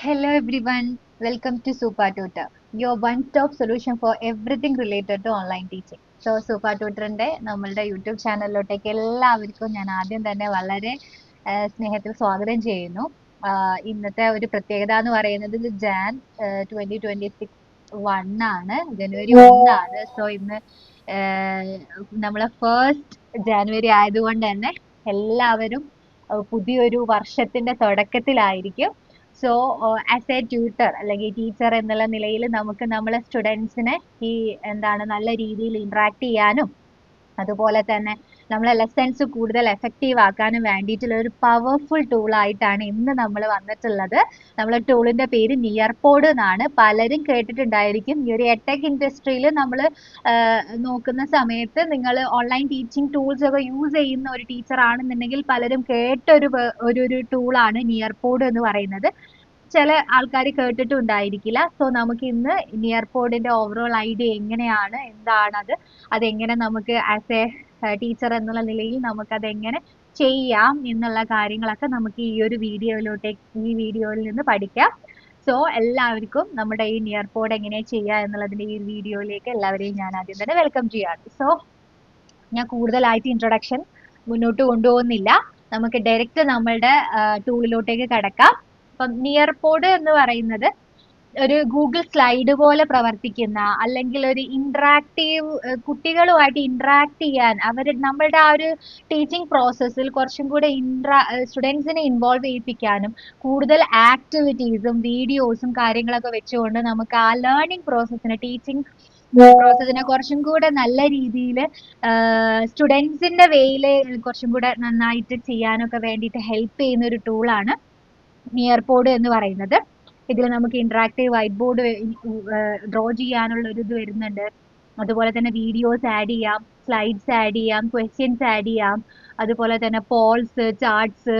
Hello everyone, welcome to Super Tutor, your one-stop solution for everything related to online teaching. So Super Tutorന്റെ നമ്മളുടെ YouTube ചാനലിലോട്ടേക്ക് എല്ലാവർക്കും ഞാൻ ആദ്യം തന്നെ വളരെ സ്നേഹത്തിൽ സ്വാഗതം ചെയ്യുന്നു. ഇന്നത്തെ ഒരു പ്രത്യേകത എന്ന് പറയുന്നത് ജാൻ 2026 ആണ്, ജനുവരി 1 സോ ഇന്ന് നമ്മളെ ഫസ്റ്റ് ജാനുവരി ആയതുകൊണ്ട് തന്നെ എല്ലാവരും പുതിയൊരു വർഷത്തിന്റെ തുടക്കത്തിലായിരിക്കും. സോ ആസ് എ ട്യൂട്ടർ അല്ലെങ്കിൽ ടീച്ചർ എന്നുള്ള നിലയിൽ നമുക്ക് നമ്മളെ സ്റ്റുഡൻസിനെ ഈ നല്ല രീതിയിൽ ഇന്ററാക്ട് ചെയ്യാനും അതുപോലെ തന്നെ നമ്മളെ ലെസൺസ് കൂടുതൽ എഫക്റ്റീവ് ആക്കാനും വേണ്ടിയിട്ടുള്ള ഒരു പവർഫുൾ ടൂൾ ആയിട്ടാണ് ഇന്ന് നമ്മൾ വന്നിട്ടുള്ളത്. നമ്മളെ ടൂളിന്റെ പേര് നിയർപോഡ് എന്നാണ്. പലരും കേട്ടിട്ടുണ്ടായിരിക്കും. ഈ ഒരു എഡ്ടെക് ഇൻഡസ്ട്രിയിൽ നമ്മൾ നോക്കുന്ന സമയത്ത് നിങ്ങൾ ഓൺലൈൻ ടീച്ചിങ് ടൂൾസ് ഒക്കെ യൂസ് ചെയ്യുന്ന ഒരു ടീച്ചർ ആണെന്നുണ്ടെങ്കിൽ പലരും കേട്ട ഒരു ടൂളാണ് നിയർപോഡ് എന്ന് പറയുന്നത്. ചില ആൾക്കാർ കേട്ടിട്ടുണ്ടായിരിക്കില്ല. സോ നമുക്ക് ഇന്ന് നിയർപോഡിന്റെ ഓവറോൾ ഐഡിയ എങ്ങനെയാണ്, എന്താണത്, അതെങ്ങനെ നമുക്ക് ആസ് എ ടീച്ചർ എന്നുള്ള നിലയിൽ നമുക്ക് അതെങ്ങനെ ചെയ്യാം എന്നുള്ള കാര്യങ്ങളൊക്കെ നമുക്ക് ഈ വീഡിയോയിൽ നിന്ന് പഠിക്കാം. സോ എല്ലാവർക്കും നമ്മുടെ ഈ നിയർപോഡ് എങ്ങനെ ചെയ്യാം എന്നുള്ളതിന്റെ ഈ വീഡിയോയിലേക്ക് എല്ലാവരെയും ഞാൻ ആദ്യം തന്നെ വെൽക്കം ചെയ്യാണ്. സോ ഞാൻ കൂടുതലായിട്ട് ഇൻട്രൊഡക്ഷൻ മുന്നോട്ട് കൊണ്ടുപോകുന്നില്ല. നമുക്ക് ഡയറക്റ്റ് നമ്മളുടെ ടൂളിലോട്ടേക്ക് കടക്കാം. അപ്പം നിയർപോഡ് എന്ന് പറയുന്നത് ഒരു ഗൂഗിൾ സ്ലൈഡ് പോലെ പ്രവർത്തിക്കുന്ന അല്ലെങ്കിൽ ഒരു ഇന്ററാക്റ്റീവ്, കുട്ടികളുമായിട്ട് ഇന്ററാക്ട് ചെയ്യാൻ നമ്മളുടെ ആ ഒരു ടീച്ചിങ് പ്രോസസ്സിൽ കുറച്ചും കൂടെ സ്റ്റുഡൻസിനെ ഇൻവോൾവ് ചെയ്യിപ്പിക്കാനും കൂടുതൽ ആക്ടിവിറ്റീസും വീഡിയോസും കാര്യങ്ങളൊക്കെ വെച്ചുകൊണ്ട് നമുക്ക് ആ ലേണിംഗ് പ്രോസസ്സിനെ പ്രോസസ്സിനെ കുറച്ചും കൂടെ നല്ല രീതിയിൽ സ്റ്റുഡൻസിന്റെ വേയിൽ കുറച്ചും കൂടെ നന്നായിട്ട് ചെയ്യാനൊക്കെ വേണ്ടിയിട്ട് ഹെൽപ്പ് ചെയ്യുന്ന ഒരു ടൂളാണ് നിയർപോഡ് എന്ന് പറയുന്നത്. ഇതിൽ നമുക്ക് ഇന്ററാക്റ്റീവ് വൈറ്റ് ബോർഡ് ഡ്രോ ചെയ്യാനുള്ള ഒരു ഇത് വരുന്നുണ്ട്. അതുപോലെ തന്നെ വീഡിയോസ് ആഡ് ചെയ്യാം, സ്ലൈഡ്സ് ആഡ് ചെയ്യാം, ക്വസ്റ്റ്യൻസ് ആഡ് ചെയ്യാം, അതുപോലെ തന്നെ പോൾസ്, ചാർട്ട്സ്,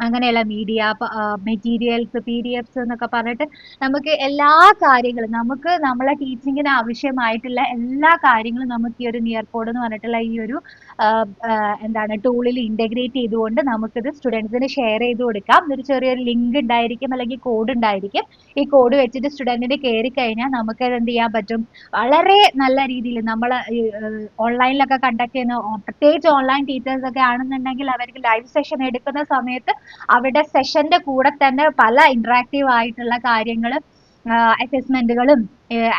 അങ്ങനെയുള്ള മീഡിയ മെറ്റീരിയൽസ്, PDF എന്നൊക്കെ പറഞ്ഞിട്ട് നമുക്ക് എല്ലാ കാര്യങ്ങളും, നമുക്ക് നമ്മളെ ടീച്ചിങ്ങിന് ആവശ്യമായിട്ടുള്ള എല്ലാ കാര്യങ്ങളും നമുക്ക് ഈ ഒരു നിയർപോഡ് എന്ന് പറഞ്ഞിട്ടുള്ള ഈ ഒരു ടൂളിൽ ഇന്റഗ്രേറ്റ് ചെയ്തുകൊണ്ട് നമുക്കിത് സ്റ്റുഡൻസിന് ഷെയർ ചെയ്ത് കൊടുക്കാം. ഒരു ചെറിയൊരു ലിങ്ക് ഉണ്ടായിരിക്കും അല്ലെങ്കിൽ കോഡ് ഉണ്ടായിരിക്കും. ഈ കോഡ് വെച്ചിട്ട് സ്റ്റുഡന്റിന് കയറി കഴിഞ്ഞാൽ നമുക്ക് എന്ത് ചെയ്യാൻ പറ്റും, വളരെ നല്ല രീതിയിൽ നമ്മൾ ഓൺലൈനിലൊക്കെ കണ്ടക്ട് ചെയ്യുന്ന, പ്രത്യേകിച്ച് ഓൺലൈൻ ടീച്ചേഴ്സ് ഒക്കെ ആണെന്നുണ്ടെങ്കിൽ അവർക്ക് ലൈവ് സെഷൻ എടുക്കുന്ന സമയത്ത് അവരുടെ സെഷന്റെ കൂടെ തന്നെ പല ഇന്ററാക്റ്റീവ് ആയിട്ടുള്ള കാര്യങ്ങൾ, അസസ്മെന്റുകളും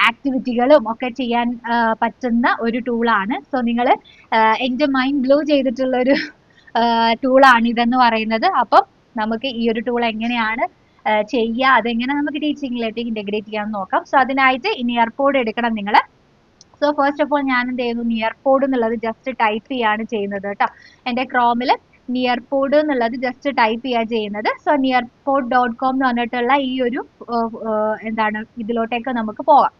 ആക്ടിവിറ്റികളും ഒക്കെ ചെയ്യാൻ പറ്റുന്ന ഒരു ടൂളാണ്. സോ നിങ്ങൾ എന്റെ മൈൻഡ് ബ്ലോ ചെയ്തിട്ടുള്ള ഒരു ടൂളാണ് ഇതെന്ന് പറയുന്നത്. അപ്പം നമുക്ക് ഈ ഒരു ടൂൾ എങ്ങനെയാണ് ചെയ്യുക, അതെങ്ങനെ നമുക്ക് ടീച്ചിങ്ങിലേക്ക് ഇന്റഗ്രേറ്റ് ചെയ്യാമെന്ന് നോക്കാം. സോ അതിനായിട്ട് ഈ നിയർപോഡ് എടുക്കണം നിങ്ങൾ. സോ ഫസ്റ്റ് ഓഫ് ഓൾ ഞാൻ എന്ത് ചെയ്യുന്നു, നിയർപോഡ് എന്നുള്ളത് ജസ്റ്റ് ടൈപ്പ് ചെയ്യാണ് ചെയ്യുന്നത് കേട്ടോ. എൻ്റെ ക്രോമിൽ നിയർപോഡ് എന്നുള്ളത് ജസ്റ്റ് ടൈപ്പ് ചെയ്യുക ചെയ്യുന്നത്. സോ nearpod.com എന്ന് പറഞ്ഞിട്ടുള്ള ഈ ഒരു ഇതിലോട്ടേക്ക് നമുക്ക് പോകാം.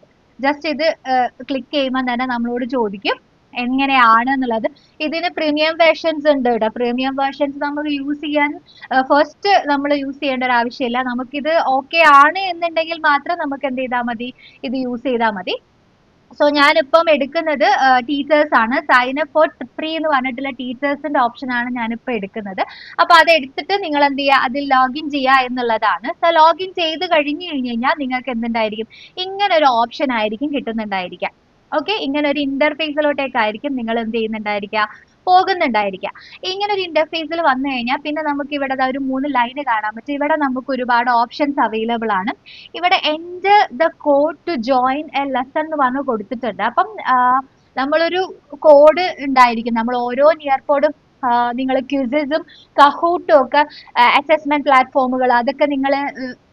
ജസ്റ്റ് ഇത് ക്ലിക്ക് ചെയ്യുമ്പോൾ തന്നെ നമ്മളോട് ചോദിക്കും എങ്ങനെയാണ് എന്നുള്ളത്. ഇതിന് പ്രീമിയം വേർഷൻസ് ഉണ്ട് കേട്ടോ. പ്രീമിയം വേർഷൻസ് നമ്മൾ യൂസ് ചെയ്യാൻ ഫസ്റ്റ് നമ്മൾ യൂസ് ചെയ്യേണ്ട ഒരു ആവശ്യമില്ല. നമുക്കിത് ഓക്കെ ആണ് എന്നുണ്ടെങ്കിൽ മാത്രം നമുക്ക് എന്ത് ചെയ്താൽ മതി, ഇത് യൂസ് ചെയ്താൽ മതി. സോ ഞാനിപ്പം എടുക്കുന്നത് ടീച്ചേഴ്സ് ആണ്. സൈൻ അപ്പ് ഫോർ ഫ്രീ എന്ന് പറഞ്ഞിട്ടുള്ള ടീച്ചേഴ്സിന്റെ ഓപ്ഷൻ ആണ് ഞാനിപ്പോൾ എടുക്കുന്നത്. അപ്പൊ അത് എടുത്തിട്ട് നിങ്ങൾ എന്ത് ചെയ്യുക, അതിൽ ലോഗിൻ ചെയ്യുക എന്നുള്ളതാണ്. സോ ലോഗിൻ ചെയ്ത് കഴിഞ്ഞു കഴിഞ്ഞാൽ നിങ്ങൾക്ക് എന്തുണ്ടായിരിക്കും, ഇങ്ങനെ ഒരു ഓപ്ഷൻ ആയിരിക്കും കിട്ടുന്നുണ്ടായിരിക്കുക. ഓക്കെ, ഇങ്ങനെ ഒരു ഇന്റർഫേസിലോട്ടേക്കായിരിക്കും നിങ്ങൾ എന്ത് ചെയ്യുന്നുണ്ടായിരിക്കുക, പോകുന്നുണ്ടായിരിക്കുക. ഇങ്ങനെ ഒരു ഇന്റർഫേസിൽ വന്നു കഴിഞ്ഞാൽ പിന്നെ നമുക്ക് ഇവിടെ ഒരു 3 ലൈന് കാണാൻ പറ്റും. ഇവിടെ നമുക്ക് ഒരുപാട് ഓപ്ഷൻസ് അവൈലബിൾ ആണ്. ഇവിടെ enter the code to join a lesson എന്ന് പറഞ്ഞ് കൊടുത്തിട്ടുണ്ട്. അപ്പം നമ്മളൊരു കോഡ് ഉണ്ടായിരിക്കും. നമ്മൾ ഓരോ നിയർപോഡും നിങ്ങൾ ക്വിസസും കഹൂട്ടും ഒക്കെ അസസ്മെന്റ് പ്ലാറ്റ്ഫോമുകൾ അതൊക്കെ നിങ്ങൾ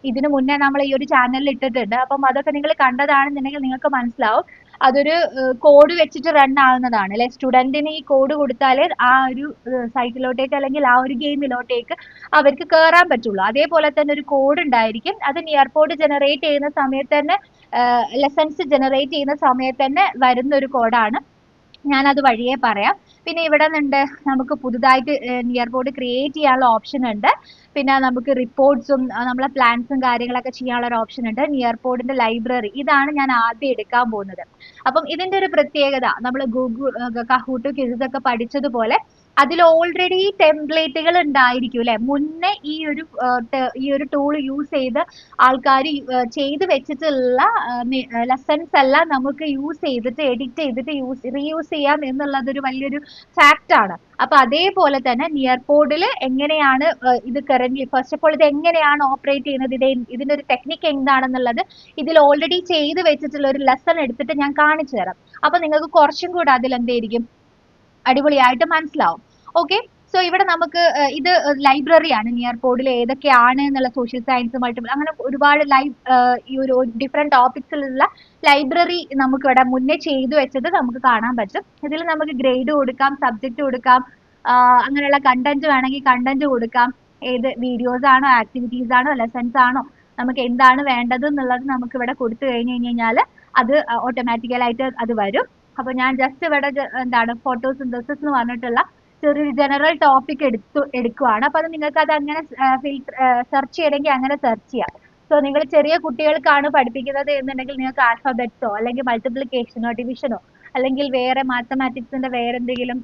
ഇതിനു മുന്നേ നമ്മൾ ഈ ഒരു ചാനലിൽ ഇട്ടിട്ടുണ്ട്. അപ്പം അതൊക്കെ നിങ്ങൾ കണ്ടതാണെന്നുണ്ടെങ്കിൽ നിങ്ങൾക്ക് മനസ്സിലാവും അതൊരു കോഡ് വെച്ചിട്ട് റൺ ആവുന്നതാണ് അല്ലെ. സ്റ്റുഡന്റിന് ഈ കോഡ് കൊടുത്താലേ ആ ഒരു സൈറ്റിലോട്ടേക്ക് അല്ലെങ്കിൽ ആ ഒരു ഗെയിമിലോട്ടേക്ക് അവർക്ക് കയറാൻ പറ്റുള്ളൂ. അതേപോലെ തന്നെ ഒരു കോഡ് ഉണ്ടായിരിക്കും. അത് നിയർപോഡ് ജനറേറ്റ് ചെയ്യുന്ന സമയത്ത് തന്നെ, ലെസൺസ് ജനറേറ്റ് ചെയ്യുന്ന സമയത്ത് തന്നെ വരുന്ന ഒരു കോഡാണ്. ഞാനത് വഴിയേ പറയാം. പിന്നെ ഇവിടെ നിന്നുണ്ട് നമുക്ക് പുതുതായിട്ട് നിയർപോഡ് ക്രിയേറ്റ് ചെയ്യാനുള്ള ഓപ്ഷൻ ഉണ്ട്. പിന്നെ നമുക്ക് റിപ്പോർട്ട്സും നമ്മളെ പ്ലാൻസും കാര്യങ്ങളൊക്കെ ചെയ്യാനുള്ള ഒരു ഓപ്ഷൻ ഉണ്ട്. നിയർപോഡിന്റെ ലൈബ്രറി, ഇതാണ് ഞാൻ ആദ്യം എടുക്കാൻ പോകുന്നത്. അപ്പം ഇതിന്റെ ഒരു പ്രത്യേകത, നമ്മൾ ഗൂഗിൾ കഹൂട്ട് ക്വിസ് ഒക്കെ പഠിച്ചതുപോലെ അതിൽ ഓൾറെഡി ടെംപ്ലേറ്റുകൾ ഉണ്ടായിരിക്കും അല്ലെ. മുന്നേ ഈ ഒരു ടൂൾ യൂസ് ചെയ്ത് ആൾക്കാർ ചെയ്ത് വെച്ചിട്ടുള്ള ലെസൺസ് എല്ലാം നമുക്ക് യൂസ് ചെയ്തിട്ട് എഡിറ്റ് ചെയ്തിട്ട് റീയൂസ് ചെയ്യാം എന്നുള്ളത് ഒരു വലിയൊരു ഫാക്റ്റ് ആണ്. അപ്പൊ അതേപോലെ തന്നെ നിയർ പോഡിൽ എങ്ങനെയാണ് ഇത് കറന്റ് ഫസ്റ്റ് ഓഫ് ഓൾ ഇത് എങ്ങനെയാണ് ഓപ്പറേറ്റ് ചെയ്യുന്നത്, ഇതിന്റെ ഒരു ടെക്നിക്ക് എന്താണെന്നുള്ളത് ഇതിൽ ഓൾറെഡി ചെയ്ത് വെച്ചിട്ടുള്ള ഒരു ലെസൺ എടുത്തിട്ട് ഞാൻ കാണിച്ചു തരാം. അപ്പൊ നിങ്ങൾക്ക് കുറച്ചും കൂടെ അതിൽ എന്തായിരിക്കും അടിപൊളിയായിട്ട് മനസ്സിലാവും. ഓക്കെ, സോ ഇവിടെ നമുക്ക് ഇത് ലൈബ്രറിയാണ്. നിയർ പോഡിൽ ഏതൊക്കെയാണ് എന്നുള്ള സോഷ്യൽ സയൻസ്, മൾട്ടിപ്പിൾ അങ്ങനെ ഒരുപാട് ഈ ഒരു ഡിഫറെന്റ് ടോപ്പിക്സിലുള്ള ലൈബ്രറി നമുക്ക് ഇവിടെ മുന്നേ ചെയ്തു വെച്ചത് നമുക്ക് കാണാൻ പറ്റും. ഇതിൽ നമുക്ക് ഗ്രേഡ് കൊടുക്കാം, സബ്ജക്ട് കൊടുക്കാം, അങ്ങനെയുള്ള കണ്ടന്റ് വേണമെങ്കിൽ കണ്ടന്റ് കൊടുക്കാം. ഏത് വീഡിയോസ് ആണോ, ആക്ടിവിറ്റീസ് ആണോ, ലെസൺസ് ആണോ, നമുക്ക് എന്താണ് വേണ്ടത് എന്നുള്ളത് നമുക്ക് ഇവിടെ കൊടുത്തു കഴിഞ്ഞു കഴിഞ്ഞാൽ അത് ഓട്ടോമാറ്റിക്കലായിട്ട് അത് വരും. അപ്പൊ ഞാൻ ജസ്റ്റ് ഇവിടെ എന്താണ് ഫോട്ടോസിന്തസിസ് എന്ന് പറഞ്ഞിട്ടുള്ള ചെറിയൊരു ജനറൽ ടോപ്പിക് എടുക്കുവാണ്. അപ്പൊ അത് നിങ്ങൾക്ക് അത് അങ്ങനെ സെർച്ച് ചെയ്യണമെങ്കിൽ അങ്ങനെ സെർച്ച് ചെയ്യാം. സോ നിങ്ങൾ ചെറിയ കുട്ടികൾക്കാണ് പഠിപ്പിക്കുന്നത് എന്നുണ്ടെങ്കിൽ നിങ്ങൾക്ക് ആൽഫബറ്റ്സോ അല്ലെങ്കിൽ മൾട്ടിപ്ലിക്കേഷനോ ഡിവിഷനോ അല്ലെങ്കിൽ വേറെ മാത്തമാറ്റിക്സിന്റെ വേറെ എന്തെങ്കിലും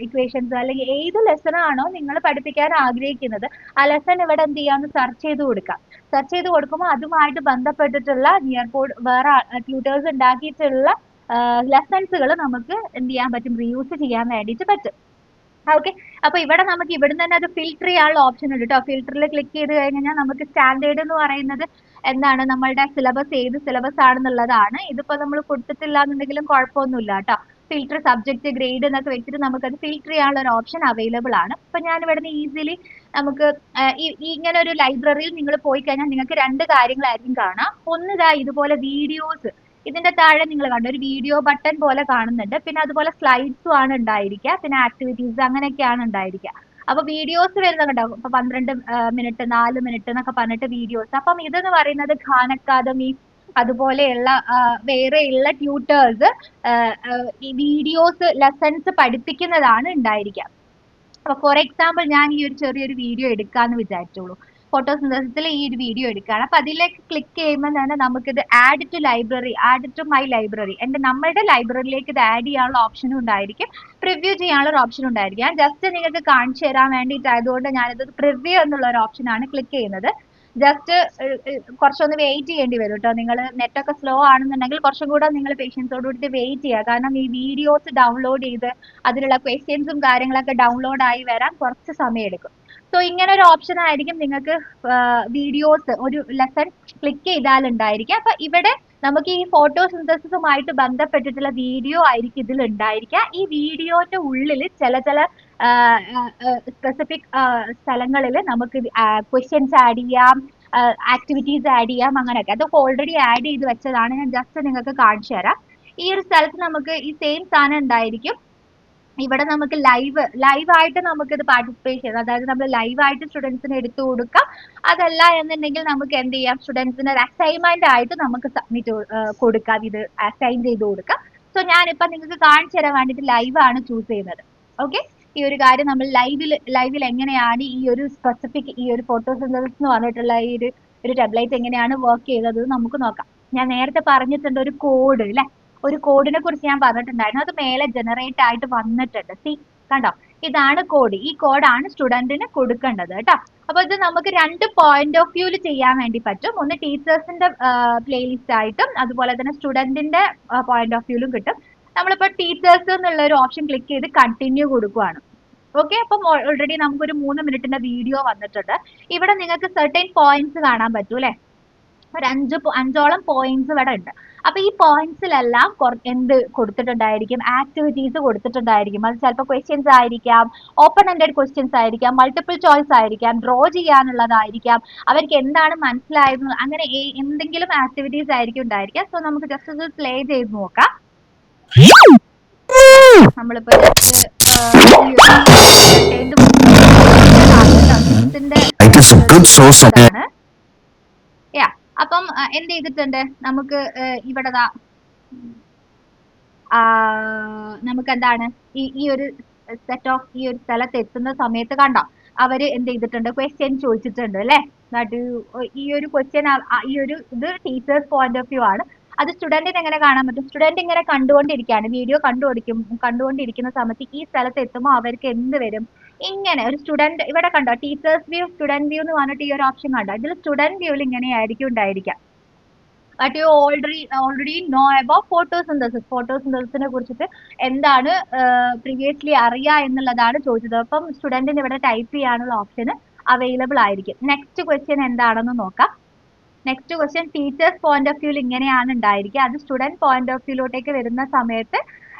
ഇക്വേഷൻസോ അല്ലെങ്കിൽ ഏത് ലെസൺ ആണോ നിങ്ങൾ പഠിപ്പിക്കാൻ ആഗ്രഹിക്കുന്നത് ആ ലെസൺ ഇവിടെ എന്ത് ചെയ്യാന്ന് സെർച്ച് ചെയ്ത് കൊടുക്കാം. സെർച്ച് ചെയ്ത് കൊടുക്കുമ്പോൾ അതുമായിട്ട് ബന്ധപ്പെട്ടിട്ടുള്ള നിയർ പോഡ് വേറെ ട്യൂട്ടേഴ്സ് ഉണ്ടാക്കിയിട്ടുള്ള ലെസൺസുകൾ നമുക്ക് എന്ത് ചെയ്യാൻ പറ്റും, റീയൂസ് ചെയ്യാൻ വേണ്ടിയിട്ട് പറ്റും. ഓക്കെ, അപ്പൊ ഇവിടെ നമുക്ക് ഇവിടുന്ന് തന്നെ അത് ഫിൽട്ടർ ചെയ്യാനുള്ള ഓപ്ഷൻ ഉണ്ട് കേട്ടോ. ഫിൽറ്ററിൽ ക്ലിക്ക് ചെയ്ത് കഴിഞ്ഞാൽ നമുക്ക് സ്റ്റാൻഡേർഡ് എന്ന് പറയുന്നത് എന്താണ്, നമ്മളുടെ സിലബസ് ഏത് സിലബസ് ആണെന്നുള്ളതാണ്. ഇതിപ്പോ നമ്മൾ കൊടുത്തിട്ടില്ല എന്നുണ്ടെങ്കിലും കുഴപ്പമൊന്നുമില്ല കേട്ടോ. ഫിൽറ്റർ സബ്ജക്ട് ഗ്രേഡ് എന്നൊക്കെ വെച്ചിട്ട് നമുക്കത് ഫിൽറ്റർ ചെയ്യാനുള്ള ഒരു ഓപ്ഷൻ അവൈലബിൾ ആണ്. അപ്പൊ ഞാൻ ഇവിടുന്ന് ഈസിലി നമുക്ക് ഇങ്ങനെ ഒരു ലൈബ്രറിയിൽ നിങ്ങൾ പോയി കഴിഞ്ഞാൽ നിങ്ങൾക്ക് രണ്ട് കാര്യങ്ങളായിരിക്കും കാണാം. ഒന്ന് ഇതുപോലെ വീഡിയോസ്, ഇതിന്റെ താഴെ നിങ്ങൾ കണ്ടു ഒരു വീഡിയോ ബട്ടൺ പോലെ കാണുന്നുണ്ട്. പിന്നെ അതുപോലെ സ്ലൈഡ്സും ആണ് ഉണ്ടായിരിക്കുക, പിന്നെ ആക്ടിവിറ്റീസ് അങ്ങനെയൊക്കെയാണ് ഉണ്ടായിരിക്കുക. അപ്പൊ വീഡിയോസ് വരുന്നുണ്ടാവും. ഇപ്പൊ 12 മിനിറ്റ് 4 മിനിറ്റ് എന്നൊക്കെ പറഞ്ഞിട്ട് വീഡിയോസ്. അപ്പം ഇതെന്ന് പറയുന്നത് ഖാൻ അക്കാദമി അതുപോലെയുള്ള വേറെയുള്ള ട്യൂട്ടേഴ്സ് ഈ വീഡിയോസ് ലെസൺസ് പഠിപ്പിക്കുന്നതാണ് ഉണ്ടായിരിക്കുക. അപ്പൊ ഫോർ എക്സാമ്പിൾ ഞാൻ ഈ ഒരു ചെറിയൊരു വീഡിയോ എടുക്കാന്ന് വിചാരിച്ചോളൂ. ഫോട്ടോസിന്തസിസിൽ ഈ ഒരു വീഡിയോ എടുക്കുകയാണ്. അപ്പൊ അതിലേക്ക് ക്ലിക്ക് ചെയ്യുമ്പോൾ തന്നെ നമുക്കിത് add to library, add to my library, നമ്മളുടെ ലൈബ്രറിയിലേക്ക് ഇത് ആഡ് ചെയ്യാനുള്ള ഓപ്ഷനും ഉണ്ടായിരിക്കും, പ്രിവ്യൂ ചെയ്യാനുള്ള ഒരു ഓപ്ഷൻ ഉണ്ടായിരിക്കും. ഞാൻ ജസ്റ്റ് നിങ്ങൾക്ക് കാണിച്ചു തരാൻ വേണ്ടിയിട്ടായതുകൊണ്ട് ഞാനിത് പ്രിവ്യൂ എന്നുള്ള ഒരു ഓപ്ഷനാണ് ക്ലിക്ക് ചെയ്യുന്നത്. ജസ്റ്റ് കുറച്ചൊന്ന് വെയിറ്റ് ചെയ്യേണ്ടി വരും കേട്ടോ. നിങ്ങൾ നെറ്റൊക്കെ സ്ലോ ആണെന്നുണ്ടെങ്കിൽ കുറച്ചും കൂടെ നിങ്ങൾ പേഷ്യൻസോട് കൂടി വെയിറ്റ് ചെയ്യുക. കാരണം ഈ വീഡിയോസ് ഡൗൺലോഡ് ചെയ്ത് അതിലുള്ള ക്വസ്റ്റ്യൻസും കാര്യങ്ങളൊക്കെ ഡൗൺലോഡ് ആയി വരാൻ കുറച്ച് സമയം എടുക്കും. സോ ഇങ്ങനെ ഒരു ഓപ്ഷൻ ആയിരിക്കും നിങ്ങൾക്ക് വീഡിയോസ് ഒരു ലെസൺ ക്ലിക്ക് ചെയ്താൽ ഉണ്ടായിരിക്കുക. അപ്പൊ ഇവിടെ നമുക്ക് ഈ ഫോട്ടോസിന്തസിസുമായിട്ട് ബന്ധപ്പെട്ടിട്ടുള്ള വീഡിയോ ആയിരിക്കും ഇതിൽ ഉണ്ടായിരിക്കുക. ഈ വീഡിയോന്റെ ഉള്ളിൽ ചില സ്പെസിഫിക് സ്ഥലങ്ങളിൽ നമുക്ക് ക്വസ്റ്റ്യൻസ് ആഡ് ചെയ്യാം, ആക്ടിവിറ്റീസ് ആഡ് ചെയ്യാം, അങ്ങനെയൊക്കെ. അതൊക്കെ ഓൾറെഡി ആഡ് ചെയ്ത് വെച്ചതാണ്. ഞാൻ ജസ്റ്റ് നിങ്ങൾക്ക് കാണിച്ചു തരാം. ഈ ഒരു സ്ഥലത്ത് നമുക്ക് ഈ സെയിം സാധനം ഉണ്ടായിരിക്കും. ഇവിടെ നമുക്ക് ലൈവ് ആയിട്ട് നമുക്ക് ഇത് പാർട്ടിസിപ്പേറ്റ് ചെയ്യാം. അതായത് നമ്മൾ ലൈവ് ആയിട്ട് സ്റ്റുഡൻസിന് എടുത്തു കൊടുക്കാം. അതല്ല എന്നുണ്ടെങ്കിൽ നമുക്ക് എന്ത് ചെയ്യാം, സ്റ്റുഡൻസിന് ഒരു അസൈൻമെന്റ് ആയിട്ട് നമുക്ക് സബ്മിറ്റ് കൊടുക്കാം, ഇത് അസൈൻ ചെയ്ത് കൊടുക്കാം. സോ ഞാനിപ്പോ നിങ്ങൾക്ക് കാണിച്ചു തരാൻ വേണ്ടിയിട്ട് ലൈവ് ആണ് ചൂസ് ചെയ്യുന്നത്. ഓക്കെ, ഈ ഒരു കാര്യം നമ്മൾ ലൈവിൽ എങ്ങനെയാണ് ഈ ഒരു സ്പെസിഫിക് ഈ ഒരു ഫോട്ടോസിന്തസിസ് എന്ന് പറഞ്ഞിട്ടുള്ള ഈ ഒരു ടെംപ്ലേറ്റ് എങ്ങനെയാണ് വർക്ക് ചെയ്തത് നമുക്ക് നോക്കാം. ഞാൻ നേരത്തെ പറഞ്ഞിട്ടുണ്ട് ഒരു കോഡ് അല്ലെ, ഒരു കോഡിനെ കുറിച്ച് ഞാൻ പറഞ്ഞിട്ടുണ്ടായിരുന്നു. അത് മേലെ ജനറേറ്റ് ആയിട്ട് വന്നിട്ടുണ്ട്. സി കണ്ടോ, ഇതാണ് കോഡ്. ഈ കോഡാണ് സ്റ്റുഡന്റിന് കൊടുക്കേണ്ടത് കേട്ടോ. അപ്പൊ ഇത് നമുക്ക് രണ്ട് പോയിന്റ് ഓഫ് വ്യൂവിൽ ചെയ്യാൻ വേണ്ടി പറ്റും. ഒന്ന് ടീച്ചേഴ്സിന്റെ പ്ലേലിസ്റ്റ് ആയിട്ടും അതുപോലെ തന്നെ സ്റ്റുഡന്റിന്റെ പോയിന്റ് ഓഫ് വ്യൂവിലും കിട്ടും. നമ്മളിപ്പോ ടീച്ചേഴ്സ് എന്നുള്ള ഒരു ഓപ്ഷൻ ക്ലിക്ക് ചെയ്ത് കണ്ടിന്യൂ കൊടുക്കുവാണ്. ഓക്കെ, അപ്പം ഓൾറെഡി നമുക്കൊരു 3 മിനിറ്റിന്റെ വീഡിയോ വന്നിട്ടുണ്ട്. ഇവിടെ നിങ്ങൾക്ക് സെർട്ടൈൻ പോയിന്റ്സ് കാണാൻ പറ്റൂ അല്ലെ. ഒരു അഞ്ചോളം പോയിന്റ്സ് ഇവിടെ ഉണ്ട്. അപ്പൊ ഈ പോയിന്റ്സിലെല്ലാം എന്ത് കൊടുത്തിട്ടുണ്ടായിരിക്കും, ആക്ടിവിറ്റീസ് കൊടുത്തിട്ടുണ്ടായിരിക്കും. അത് ചിലപ്പോൾ ക്വസ്റ്റ്യൻസ് ആയിരിക്കാം, ഓപ്പൺ എൻഡഡ് ക്വസ്റ്റ്യൻസ് ആയിരിക്കാം, മൾട്ടിപ്പിൾ ചോയ്സ് ആയിരിക്കാം, ഡ്രോ ചെയ്യാനുള്ളതായിരിക്കാം, അവർക്ക് എന്താണ് മനസ്സിലായത്, അങ്ങനെ എന്തെങ്കിലും ആക്ടിവിറ്റീസ് ആയിരിക്കും ഉണ്ടായിരിക്കാം. സോ നമുക്ക് ജസ്റ്റ് ഇത് പ്ലേ ചെയ്ത് നോക്കാം. നമ്മളിപ്പോ അപ്പം എന്ത് ചെയ്തിട്ടുണ്ട്, നമുക്ക് ഇവിടെ നമുക്ക് എന്താണ് ഈ ഒരു സെറ്റ് ഓഫ് ഈ ഒരു സ്ഥലത്ത് എത്തുന്ന സമയത്ത് കണ്ടോ, അവര് എന്ത് ചെയ്തിട്ടുണ്ട്, ക്വസ്റ്റ്യൻ ചോദിച്ചിട്ടുണ്ട് അല്ലെ. ഈ ഒരു ക്വസ്റ്റ്യൻ ഈ ഒരു ഇത് ടീച്ചേഴ്സ് പോയിന്റ് ഓഫ് വ്യൂ ആണ്. അത് സ്റ്റുഡന്റിന് എങ്ങനെ കാണാൻ പറ്റും? സ്റ്റുഡന്റ് ഇങ്ങനെ കണ്ടുകൊണ്ടിരിക്കുകയാണ്, വീഡിയോ കണ്ടുകൊണ്ടിരിക്കുന്ന സമയത്ത് ഈ സ്ഥലത്ത് എത്തുമ്പോൾ അവർക്ക് എന്ത് വരും? ഇങ്ങനെ ഒരു സ്റ്റുഡന്റ് ഇവിടെ കണ്ടോ, ടീച്ചേഴ്സ് വ്യൂ, സ്റ്റുഡന്റ് വ്യൂ എന്ന് പറഞ്ഞിട്ട് ഈ ഒരു ഓപ്ഷൻ കണ്ടോ? ഇതിൽ സ്റ്റുഡന്റ് വ്യൂവിൽ ഇങ്ങനെയായിരിക്കും ഉണ്ടായിരിക്കുക. But you already know about photosynthesis. ഫോട്ടോസിന്തസിസിനെ കുറിച്ചിട്ട് എന്താണ് പ്രീവിയസ്ലി അറിയാ എന്നുള്ളതാണ് ചോദിച്ചത്. അപ്പം സ്റ്റുഡന്റിന് ഇവിടെ ടൈപ്പ് ചെയ്യാനുള്ള ഓപ്ഷൻ അവൈലബിൾ ആയിരിക്കും. നെക്സ്റ്റ് ക്വസ്റ്റ്യൻ എന്താണെന്ന് നോക്കാം. Next question teachers point of വ്യൂവിൽ ഇങ്ങനെയാണ് ഉണ്ടായിരിക്കുക. അത് സ്റ്റുഡന്റ് പോയിന്റ് ഓഫ് വ്യൂയിലോട്ടേക്ക് വരുന്ന സമയത്ത്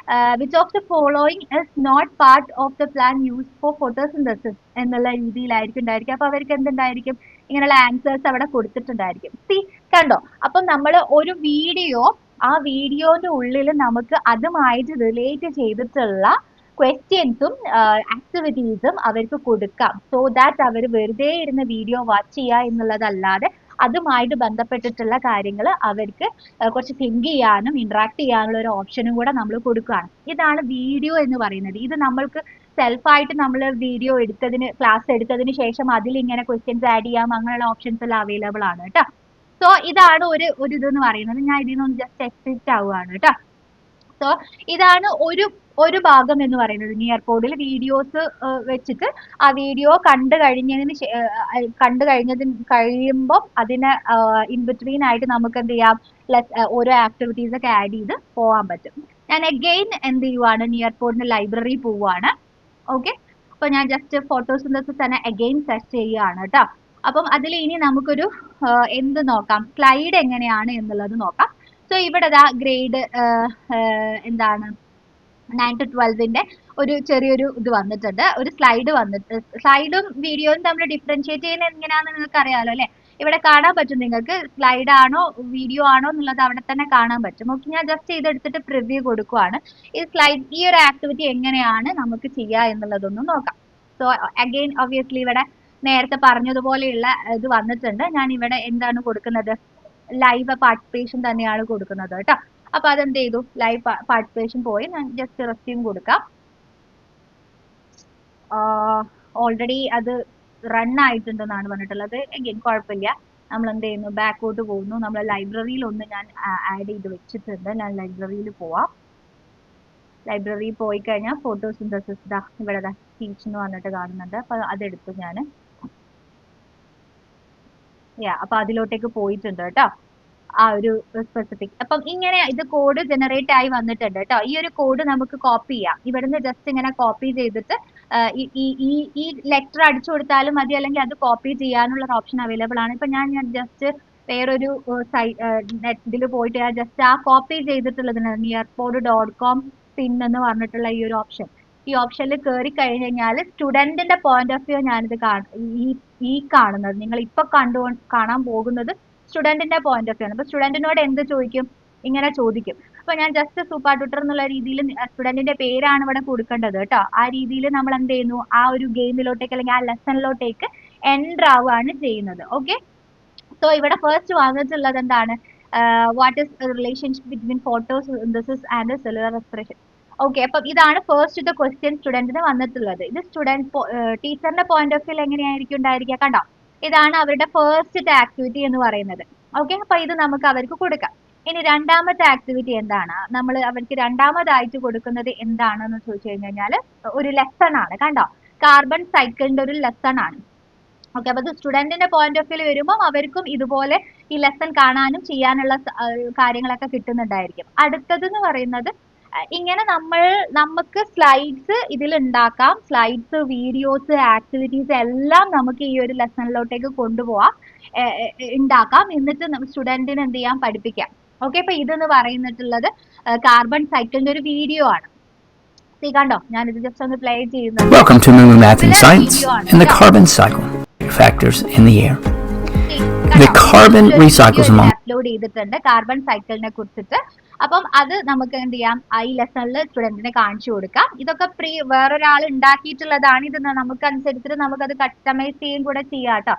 which of the following is not part of the plan use for photosynthesis എന്നുള്ള രീതിയിലായിരിക്കും ഉണ്ടായിരിക്കുക. അപ്പൊ അവർക്ക് എന്തുണ്ടായിരിക്കും? ഇങ്ങനെയുള്ള ആൻസേഴ്സ് അവിടെ കൊടുത്തിട്ടുണ്ടായിരിക്കും. സി കണ്ടോ? അപ്പം നമ്മൾ ഒരു വീഡിയോ, ആ വീഡിയോന്റെ ഉള്ളിൽ നമുക്ക് അതുമായിട്ട് റിലേറ്റ് ചെയ്തിട്ടുള്ള ക്വസ്റ്റ്യൻസും ആക്ടിവിറ്റീസും അവർക്ക് കൊടുക്കാം. സോ ദാറ്റ് അവർ വെറുതെ ഇരുന്ന് വീഡിയോ വാച്ച് ചെയ്യുക എന്നുള്ളതല്ലാതെ അതുമായിട്ട് ബന്ധപ്പെട്ടിട്ടുള്ള കാര്യങ്ങൾ അവർക്ക് കുറച്ച് തിങ്ക് ചെയ്യാനും ഇന്ററാക്ട് ചെയ്യാനുള്ള ഒരു ഓപ്ഷനും കൂടെ നമ്മൾ കൊടുക്കുകയാണ്. ഇതാണ് വീഡിയോ എന്ന് പറയുന്നത്. ഇത് നമ്മൾക്ക് സെൽഫായിട്ട് നമ്മൾ വീഡിയോ എടുത്തതിന്, ക്ലാസ് എടുത്തതിന് ശേഷം അതിൽ ഇങ്ങനെ ക്വസ്റ്റ്യൻസ് ആഡ് ചെയ്യാം, അങ്ങനെയുള്ള ഓപ്ഷൻസ് എല്ലാം അവൈലബിൾ ആണ് കേട്ടോ. സോ ഇതാണ് ഒരു ഇതെന്ന് പറയുന്നത്. ഞാൻ ഇതിൽ നിന്ന് ജസ്റ്റ് എക്സിറ്റ് ആവുകയാണ് കേട്ടോ. സോ ഇതാണ് ഒരു ഭാഗം എന്ന് പറയുന്നത്. നിയർ പോഡിൽ വീഡിയോസ് വെച്ചിട്ട് ആ വീഡിയോ കണ്ടു കഴിയുമ്പോൾ അതിന് ഇൻ ബിറ്റ്വീൻ ആയിട്ട് നമുക്ക് എന്ത് ചെയ്യാം, ഓരോ ആക്ടിവിറ്റീസ് ഒക്കെ ആഡ് ചെയ്ത് പോകാൻ പറ്റും. ഞാൻ അഗെയിൻ എന്ത് ചെയ്യുവാണ്, നിയർ പോഡിന്റെ ലൈബ്രറി പോവുകയാണ്. ഓക്കെ, അപ്പൊ ഞാൻ ജസ്റ്റ് ഫോട്ടോസിന്തസിസ് തന്നെ അഗെയിൻ സെർച്ച് ചെയ്യുകയാണ് കേട്ടോ. അപ്പം അതിൽ ഇനി നമുക്കൊരു എന്ത് നോക്കാം, സ്ലൈഡ് എങ്ങനെയാണ് എന്നുള്ളത് നോക്കാം. സോ ഇവിടെ ഗ്രേഡ് എന്താണ് 9 to 12ന്റെ ഒരു ചെറിയൊരു ഇത് വന്നിട്ടുണ്ട്, ഒരു സ്ലൈഡ് വന്നിട്ട്. സ്ലൈഡും വീഡിയോയും തമ്മിൽ ഡിഫറൻഷിയേറ്റ് ചെയ്യുന്നത് എങ്ങനെയാണെന്ന് നിങ്ങൾക്ക് അറിയാലോ അല്ലെ? ഇവിടെ കാണാൻ പറ്റും നിങ്ങൾക്ക്, സ്ലൈഡ് ആണോ വീഡിയോ ആണോ എന്നുള്ളത് അവിടെ തന്നെ കാണാൻ പറ്റും. ഓക്കെ, ഞാൻ ജസ്റ്റ് ഇതെടുത്തിട്ട് പ്രിവ്യൂ കൊടുക്കുവാണ്. ഈ ഒരു ആക്ടിവിറ്റി എങ്ങനെയാണ് നമുക്ക് ചെയ്യുക എന്നുള്ളതൊന്ന് നോക്കാം. സോ അഗെയിൻ ഒബ്വിയസ്ലി ഇവിടെ നേരത്തെ പറഞ്ഞതുപോലെയുള്ള ഇത് വന്നിട്ടുണ്ട്. ഞാൻ ഇവിടെ എന്താണ് കൊടുക്കുന്നത്, ലൈവ് പാർട്ടിസിപ്പേഷൻ തന്നെയാണ് കൊടുക്കുന്നത് കേട്ടോ. അപ്പൊ അതെന്ത് ചെയ്തു, ലൈവ് പാർട്ടിസിപ്പേഷൻ പോയി. ഞാൻ ജസ്റ്റ് റെസ്യൂം കൊടുക്കാം. ഓൾറെഡി അത് റൺ ആയിട്ടുണ്ടെന്നാണ് പറഞ്ഞിട്ടുള്ളത്. എഗെയിൻ കുഴപ്പമില്ല, നമ്മൾ എന്ത് ചെയ്യുന്നു, ബാക്കോട്ട് പോകുന്നു. നമ്മൾ ലൈബ്രറിയിൽ ഒന്ന് ഞാൻ ആഡ് ചെയ്ത് വെച്ചിട്ടുണ്ട്. ഞാൻ ലൈബ്രറിയിൽ പോവാം. ലൈബ്രറി പോയി കഴിഞ്ഞാൽ ഫോട്ടോസിന്തസിസ് ഇവിടെ ടീച്ച് എന്ന് പറഞ്ഞിട്ട് കാണുന്നുണ്ട്. അപ്പൊ അതെടുത്തു ഞാൻ. അപ്പൊ അതിലോട്ടേക്ക് പോയിട്ടുണ്ട് കേട്ടോ, ആ ഒരു സ്പെസിഫിക്. അപ്പം ഇങ്ങനെ ഇത് കോഡ് ജനറേറ്റ് ആയി വന്നിട്ടുണ്ട് കേട്ടോ. ഈ ഒരു കോഡ് നമുക്ക് കോപ്പി ചെയ്യാം. ഇവിടുന്ന് ജസ്റ്റ് ഇങ്ങനെ കോപ്പി ചെയ്തിട്ട് ഈ ലെറ്റർ അടിച്ചു കൊടുത്താലും മതി, അല്ലെങ്കിൽ അത് കോപ്പി ചെയ്യാനുള്ള ഒരു ഓപ്ഷൻ അവൈലബിൾ ആണ്. ഇപ്പൊ ഞാൻ ജസ്റ്റ് വേറൊരു ഇതിൽ പോയിട്ട് ജസ്റ്റ് ആ കോപ്പി ചെയ്തിട്ടുള്ളതിന് nearpod.com പിൻ എന്ന് പറഞ്ഞിട്ടുള്ള ഈ ഒരു ഓപ്ഷൻ, ഈ ഓപ്ഷനിൽ കയറി കഴിഞ്ഞ് കഴിഞ്ഞാൽ സ്റ്റുഡന്റിന്റെ പോയിന്റ് ഓഫ് വ്യൂ ഞാനിത് ഈ കാണുന്നത്, നിങ്ങൾ ഇപ്പൊ കാണാൻ പോകുന്നത് സ്റ്റുഡന്റിന്റെ പോയിന്റ് ഓഫ് വ്യൂ ആണ്. അപ്പൊ സ്റ്റുഡന്റിനോട് എന്ത് ചോദിക്കും, ഇങ്ങനെ ചോദിക്കും. അപ്പൊ ഞാൻ ജസ്റ്റ് സൂപ്പർ ട്യൂട്ടർ എന്നുള്ള രീതിയിൽ സ്റ്റുഡന്റിന്റെ പേരാണ് ഇവിടെ കൊടുക്കേണ്ടത് കേട്ടോ. ആ രീതിയിൽ നമ്മൾ എന്ത് ചെയ്യുന്നു, ആ ഒരു ഗെയിമിലോട്ടേക്ക് അല്ലെങ്കിൽ ആ ലെസണിലോട്ടേക്ക് എൻ്റർ ആവുകയാണ് ചെയ്യുന്നത്. ഓക്കെ, സോ ഇവിടെ ഫസ്റ്റ് വന്നിട്ടുള്ളത് എന്താണ്, what is relationship between photosynthesis and cellular expression. Okay, അപ്പൊ ഇതാണ് ഫസ്റ്റ് ക്വസ്റ്റ്യൻ സ്റ്റുഡന്റിന് വന്നിട്ടുള്ളത്. ഇത് ടീച്ചറിന്റെ പോയിന്റ് ഓഫ് വ്യൂ എങ്ങനെയായിരിക്കും ഉണ്ടായിരിക്കുക, കണ്ടോ? ഇതാണ് അവരുടെ ഫസ്റ്റ് ആക്ടിവിറ്റി എന്ന് പറയുന്നത്. ഓക്കെ, അപ്പൊ ഇത് നമുക്ക് അവർക്ക് കൊടുക്കാം. ഇനി രണ്ടാമത്തെ ആക്ടിവിറ്റി എന്താണ്, നമ്മൾ അവർക്ക് രണ്ടാമതായിട്ട് കൊടുക്കുന്നത് എന്താണെന്ന് ചോദിച്ചു കഴിഞ്ഞാൽ ഒരു ലെസൺ ആണ്. കണ്ടോ, കാർബൺ സൈക്കിളിന്റെ ഒരു ലെസൺ ആണ്. ഓക്കെ, അപ്പൊ സ്റ്റുഡന്റിന്റെ പോയിന്റ് ഓഫ് വ്യൂ വരുമ്പോൾ അവർക്കും ഇതുപോലെ ഈ ലെസൺ കാണാനും ചെയ്യാനുള്ള കാര്യങ്ങളൊക്കെ കിട്ടുന്നുണ്ടായിരിക്കും. അടുത്തത് എന്ന് പറയുന്നത് ഇങ്ങനെ നമുക്ക് സ്ലൈഡ്സ് ഇതിൽ ഉണ്ടാക്കാം. സ്ലൈഡ്സ്, വീഡിയോസ്, ആക്ടിവിറ്റീസ് എല്ലാം നമുക്ക് ഈ ഒരു ലെസണിലോട്ടേക്ക് കൊണ്ടുപോവാം, ഉണ്ടാക്കാം. എന്നിട്ട് സ്റ്റുഡന്റിന് എന്ത് ചെയ്യാം, പഠിപ്പിക്കാം. ഓക്കെ, അപ്പൊ ഇതെന്ന് പറയുന്നിട്ടുള്ളത് കാർബൺ സൈക്കിളിന്റെ ഒരു വീഡിയോ ആണ്. കണ്ടോ, ഞാനിത് ജസ്റ്റ് ഒന്ന് പ്ലേ ചെയ്യുന്നത്. Welcome to Moo Math and Science and the carbon cycle factors in the air. The carbon recycles among upload ചെയ്തിട്ടുണ്ട് കാർബൺ സൈക്കിളിനെ കുറിച്ചിട്ട്. അപ്പം അത് നമുക്ക് എന്ത് ചെയ്യാം, ഈ ലെസണിൽ സ്റ്റുഡന്റിനെ കാണിച്ചു കൊടുക്കാം. ഇതൊക്കെ വേറൊരാൾ ഉണ്ടാക്കിയിട്ടുള്ളതാണ്. ഇത് നമുക്ക് അനുസരിച്ചിട്ട് നമുക്കത് കസ്റ്റമൈസ് ചെയ്യുകയും കൂടെ ചെയ്യാം കേട്ടോ.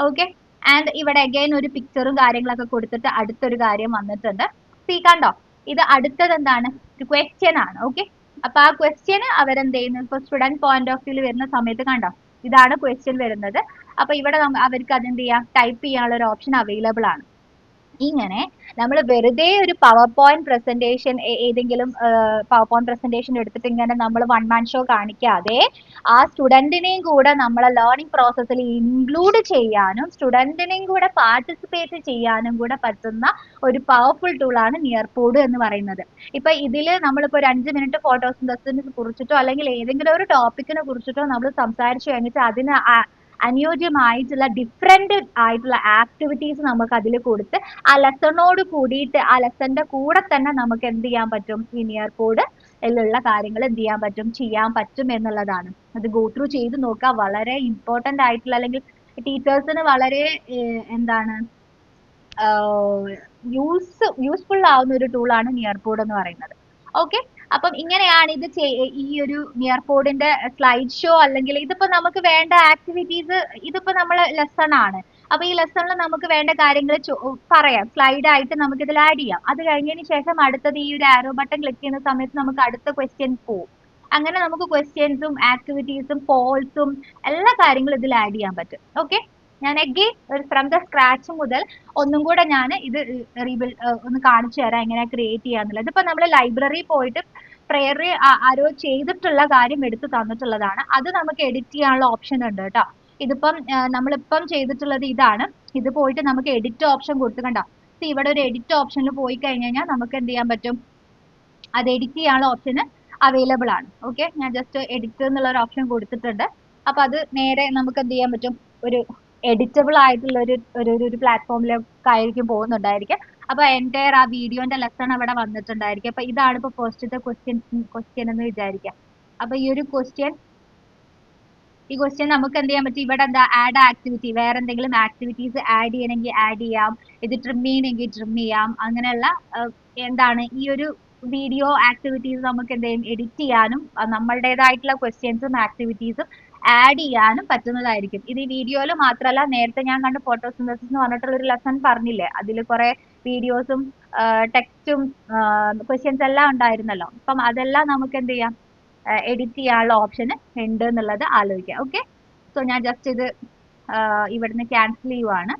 ഓക്കെ, ആൻഡ് ഇവിടെ അഗൈൻ ഒരു പിക്ചറും കാര്യങ്ങളൊക്കെ കൊടുത്തിട്ട് അടുത്തൊരു കാര്യം വന്നിട്ടുണ്ട്. കണ്ടോ, ഇത് അടുത്തത് എന്താണ്, ഒരു ക്വസ്റ്റ്യൻ ആണ്. ഓക്കെ, അപ്പൊ ആ ക്വസ്റ്റ്യന് അവരെന്ത് ചെയ്യുന്നു, ഇപ്പൊ സ്റ്റുഡന്റ് പോയിന്റ് ഓഫ് വ്യൂ വരുന്ന സമയത്ത് കണ്ടോ, ഇതാണ് ക്വസ്റ്റ്യൻ വരുന്നത്. അപ്പൊ ഇവിടെ അവർക്ക് അതെന്ത് ചെയ്യാം, ടൈപ്പ് ചെയ്യാനുള്ള ഒരു ഓപ്ഷൻ അവൈലബിൾ ആണ്. ഇങ്ങനെ നമ്മൾ വെറുതെ ഒരു പവർ പോയിന്റ് പ്രസന്റേഷൻ ഏതെങ്കിലും പവർ പോയിന്റ് പ്രസന്റേഷൻ എടുത്തിട്ട് ഇങ്ങനെ നമ്മൾ വൺ മാൻ ഷോ കാണിക്കാതെ ആ സ്റ്റുഡന്റിനെയും കൂടെ നമ്മളെ ലേണിംഗ് പ്രോസസ്സിൽ ഇൻക്ലൂഡ് ചെയ്യാനും സ്റ്റുഡന്റിനെയും കൂടെ പാർട്ടിസിപ്പേറ്റ് ചെയ്യാനും കൂടെ പറ്റുന്ന ഒരു പവർഫുൾ ടൂളാണ് നിയർപോഡ് എന്ന് പറയുന്നത്. ഇപ്പൊ ഇതിൽ നമ്മളിപ്പോ ഒരു 5 മിനിറ്റ് ഫോട്ടോസിന്തസിനെ കുറിച്ചിട്ടോ അല്ലെങ്കിൽ ഏതെങ്കിലും ഒരു ടോപ്പിക്കിനെ കുറിച്ചിട്ടോ നമ്മൾ സംസാരിച്ചു കഴിഞ്ഞിട്ട് അതിന് അനുയോജ്യമായിട്ടുള്ള ഡിഫറെന്റ് ആയിട്ടുള്ള ആക്ടിവിറ്റീസ് നമുക്ക് അതിൽ കൊടുത്ത് ആ ലെസണോട് കൂടിയിട്ട് ആ ലെസന്റെ കൂടെ തന്നെ നമുക്ക് എന്ത് ചെയ്യാൻ പറ്റും, ഈ നിയർപോഡ് ലുള്ള കാര്യങ്ങൾ എന്ത് ചെയ്യാൻ പറ്റും എന്നുള്ളതാണ്. അത് ഗോ ത്രൂ ചെയ്ത് നോക്കുക. വളരെ ഇമ്പോർട്ടന്റ് ആയിട്ടുള്ള അല്ലെങ്കിൽ ടീച്ചേഴ്സിന് വളരെ എന്താണ് യൂസ്ഫുൾ ആവുന്ന ഒരു ടൂളാണ് നിയർപോഡ് എന്ന് പറയുന്നത്. ഓക്കെ, അപ്പം ഇങ്ങനെയാണ് ഇത് ഈ ഒരു നിയർപോഡിന്റെ സ്ലൈഡ് ഷോ അല്ലെങ്കിൽ ഇതിപ്പോ നമുക്ക് വേണ്ട ആക്ടിവിറ്റീസ്, ഇതിപ്പോ നമ്മളെ ലെസൺ ആണ്. അപ്പൊ ഈ ലെസണിൽ നമുക്ക് വേണ്ട കാര്യങ്ങൾ പറയാം, സ്ലൈഡ് ആയിട്ട് നമുക്ക് ഇതിൽ ആഡ് ചെയ്യാം. അത് കഴിഞ്ഞതിന് ശേഷം അടുത്തത് ഈ ഒരു ആരോ ബട്ടൺ ക്ലിക്ക് ചെയ്യുന്ന സമയത്ത് നമുക്ക് അടുത്ത ക്വസ്റ്റ്യൻസ് പോകും. അങ്ങനെ നമുക്ക് ക്വസ്റ്റ്യൻസും ആക്ടിവിറ്റീസും പോൾസും എല്ലാ കാര്യങ്ങളും ഇതിൽ ആഡ് ചെയ്യാൻ പറ്റും. ഓക്കെ, ഞാൻ അഗെയിൻ ഫ്രം ദ സ്ക്രാച്ച് മുതൽ ഒന്നും കൂടെ ഞാൻ ഇത് ഒന്ന് കാണിച്ചു തരാം എങ്ങനെയാ ക്രിയേറ്റ് ചെയ്യാന്നുള്ളത്. ഇതിപ്പോ നമ്മൾ ലൈബ്രറി പോയിട്ട് പ്രെയർ ആരോ ചെയ്തിട്ടുള്ള കാര്യം എടുത്ത് തന്നിട്ടുള്ളതാണ്. അത് നമുക്ക് എഡിറ്റ് ചെയ്യാനുള്ള ഓപ്ഷൻ ഉണ്ട് കേട്ടോ. ഇതിപ്പം നമ്മളിപ്പം ചെയ്തിട്ടുള്ളത് ഇതാണ്. ഇത് പോയിട്ട് നമുക്ക് എഡിറ്റ് ഓപ്ഷൻ കൊടുത്ത് കണ്ടോ, ഇവിടെ ഒരു എഡിറ്റ് ഓപ്ഷനിൽ പോയി കഴിഞ്ഞ് കഴിഞ്ഞാൽ നമുക്ക് എന്ത് ചെയ്യാൻ പറ്റും, അത് എഡിറ്റ് ചെയ്യാനുള്ള ഓപ്ഷൻ അവൈലബിൾ ആണ്. ഓക്കെ, ഞാൻ ജസ്റ്റ് എഡിറ്റ് എന്നുള്ള ഒരു ഓപ്ഷൻ കൊടുത്തിട്ടുണ്ട്. അപ്പൊ അത് നേരെ നമുക്ക് എന്ത് ചെയ്യാൻ പറ്റും, ഒരു എഡിറ്റബിൾ ആയിട്ടുള്ള ഒരു പ്ലാറ്റ്ഫോമിലേക്കായിരിക്കും പോകുന്നുണ്ടായിരിക്കും. അപ്പൊ എൻ്റയർ ആ വീഡിയോന്റെ ലെസൺ അവിടെ വന്നിട്ടുണ്ടായിരിക്കും. അപ്പൊ ഇതാണ് ഇപ്പൊ ഫസ്റ്റത്തെ ക്വസ്റ്റ്യൻ എന്ന് വിചാരിക്കാം. അപ്പൊ ഈ ക്വസ്റ്റ്യൻ നമുക്ക് എന്ത് ചെയ്യാൻ പറ്റും, ഇവിടെ എന്താ ആഡ് ആക്ടിവിറ്റി, വേറെ എന്തെങ്കിലും ആക്ടിവിറ്റീസ് ആഡ് ചെയ്യണമെങ്കിൽ ആഡ് ചെയ്യാം, ഇത് ട്രിം ചെയ്യണമെങ്കിൽ ട്രിം ചെയ്യാം. അങ്ങനെയുള്ള എന്താണ് ഈ ഒരു വീഡിയോ ആക്ടിവിറ്റീസ് നമുക്ക് എന്ത് ചെയ്യും, എഡിറ്റ് ചെയ്യാനും നമ്മളുടേതായിട്ടുള്ള ക്വസ്റ്റ്യൻസും ആക്ടിവിറ്റീസും ആഡ് ചെയ്യാനും പറ്റുന്നതായിരിക്കും. ഇത് ഈ വീഡിയോയിൽ മാത്രമല്ല, നേരത്തെ ഞാൻ കണ്ട ഫോട്ടോസിന്തസിസ് എന്ന് പറഞ്ഞിട്ടുള്ള ഒരു ലെസൺ പറഞ്ഞില്ലേ, അതിൽ കുറെ വീഡിയോസും ടെക്സ്റ്റും ക്വസ്റ്റ്യൻസ് എല്ലാം ഉണ്ടായിരുന്നല്ലോ. അപ്പം അതെല്ലാം നമുക്ക് എന്ത് ചെയ്യാം, എഡിറ്റ് ചെയ്യാനുള്ള ഓപ്ഷൻ ഉണ്ട് എന്നുള്ളത് ആലോചിക്കാം. ഓക്കെ, സോ ഞാൻ ജസ്റ്റ് ഇത് ഇവിടുന്ന് ക്യാൻസൽ ചെയ്യുവാണ്.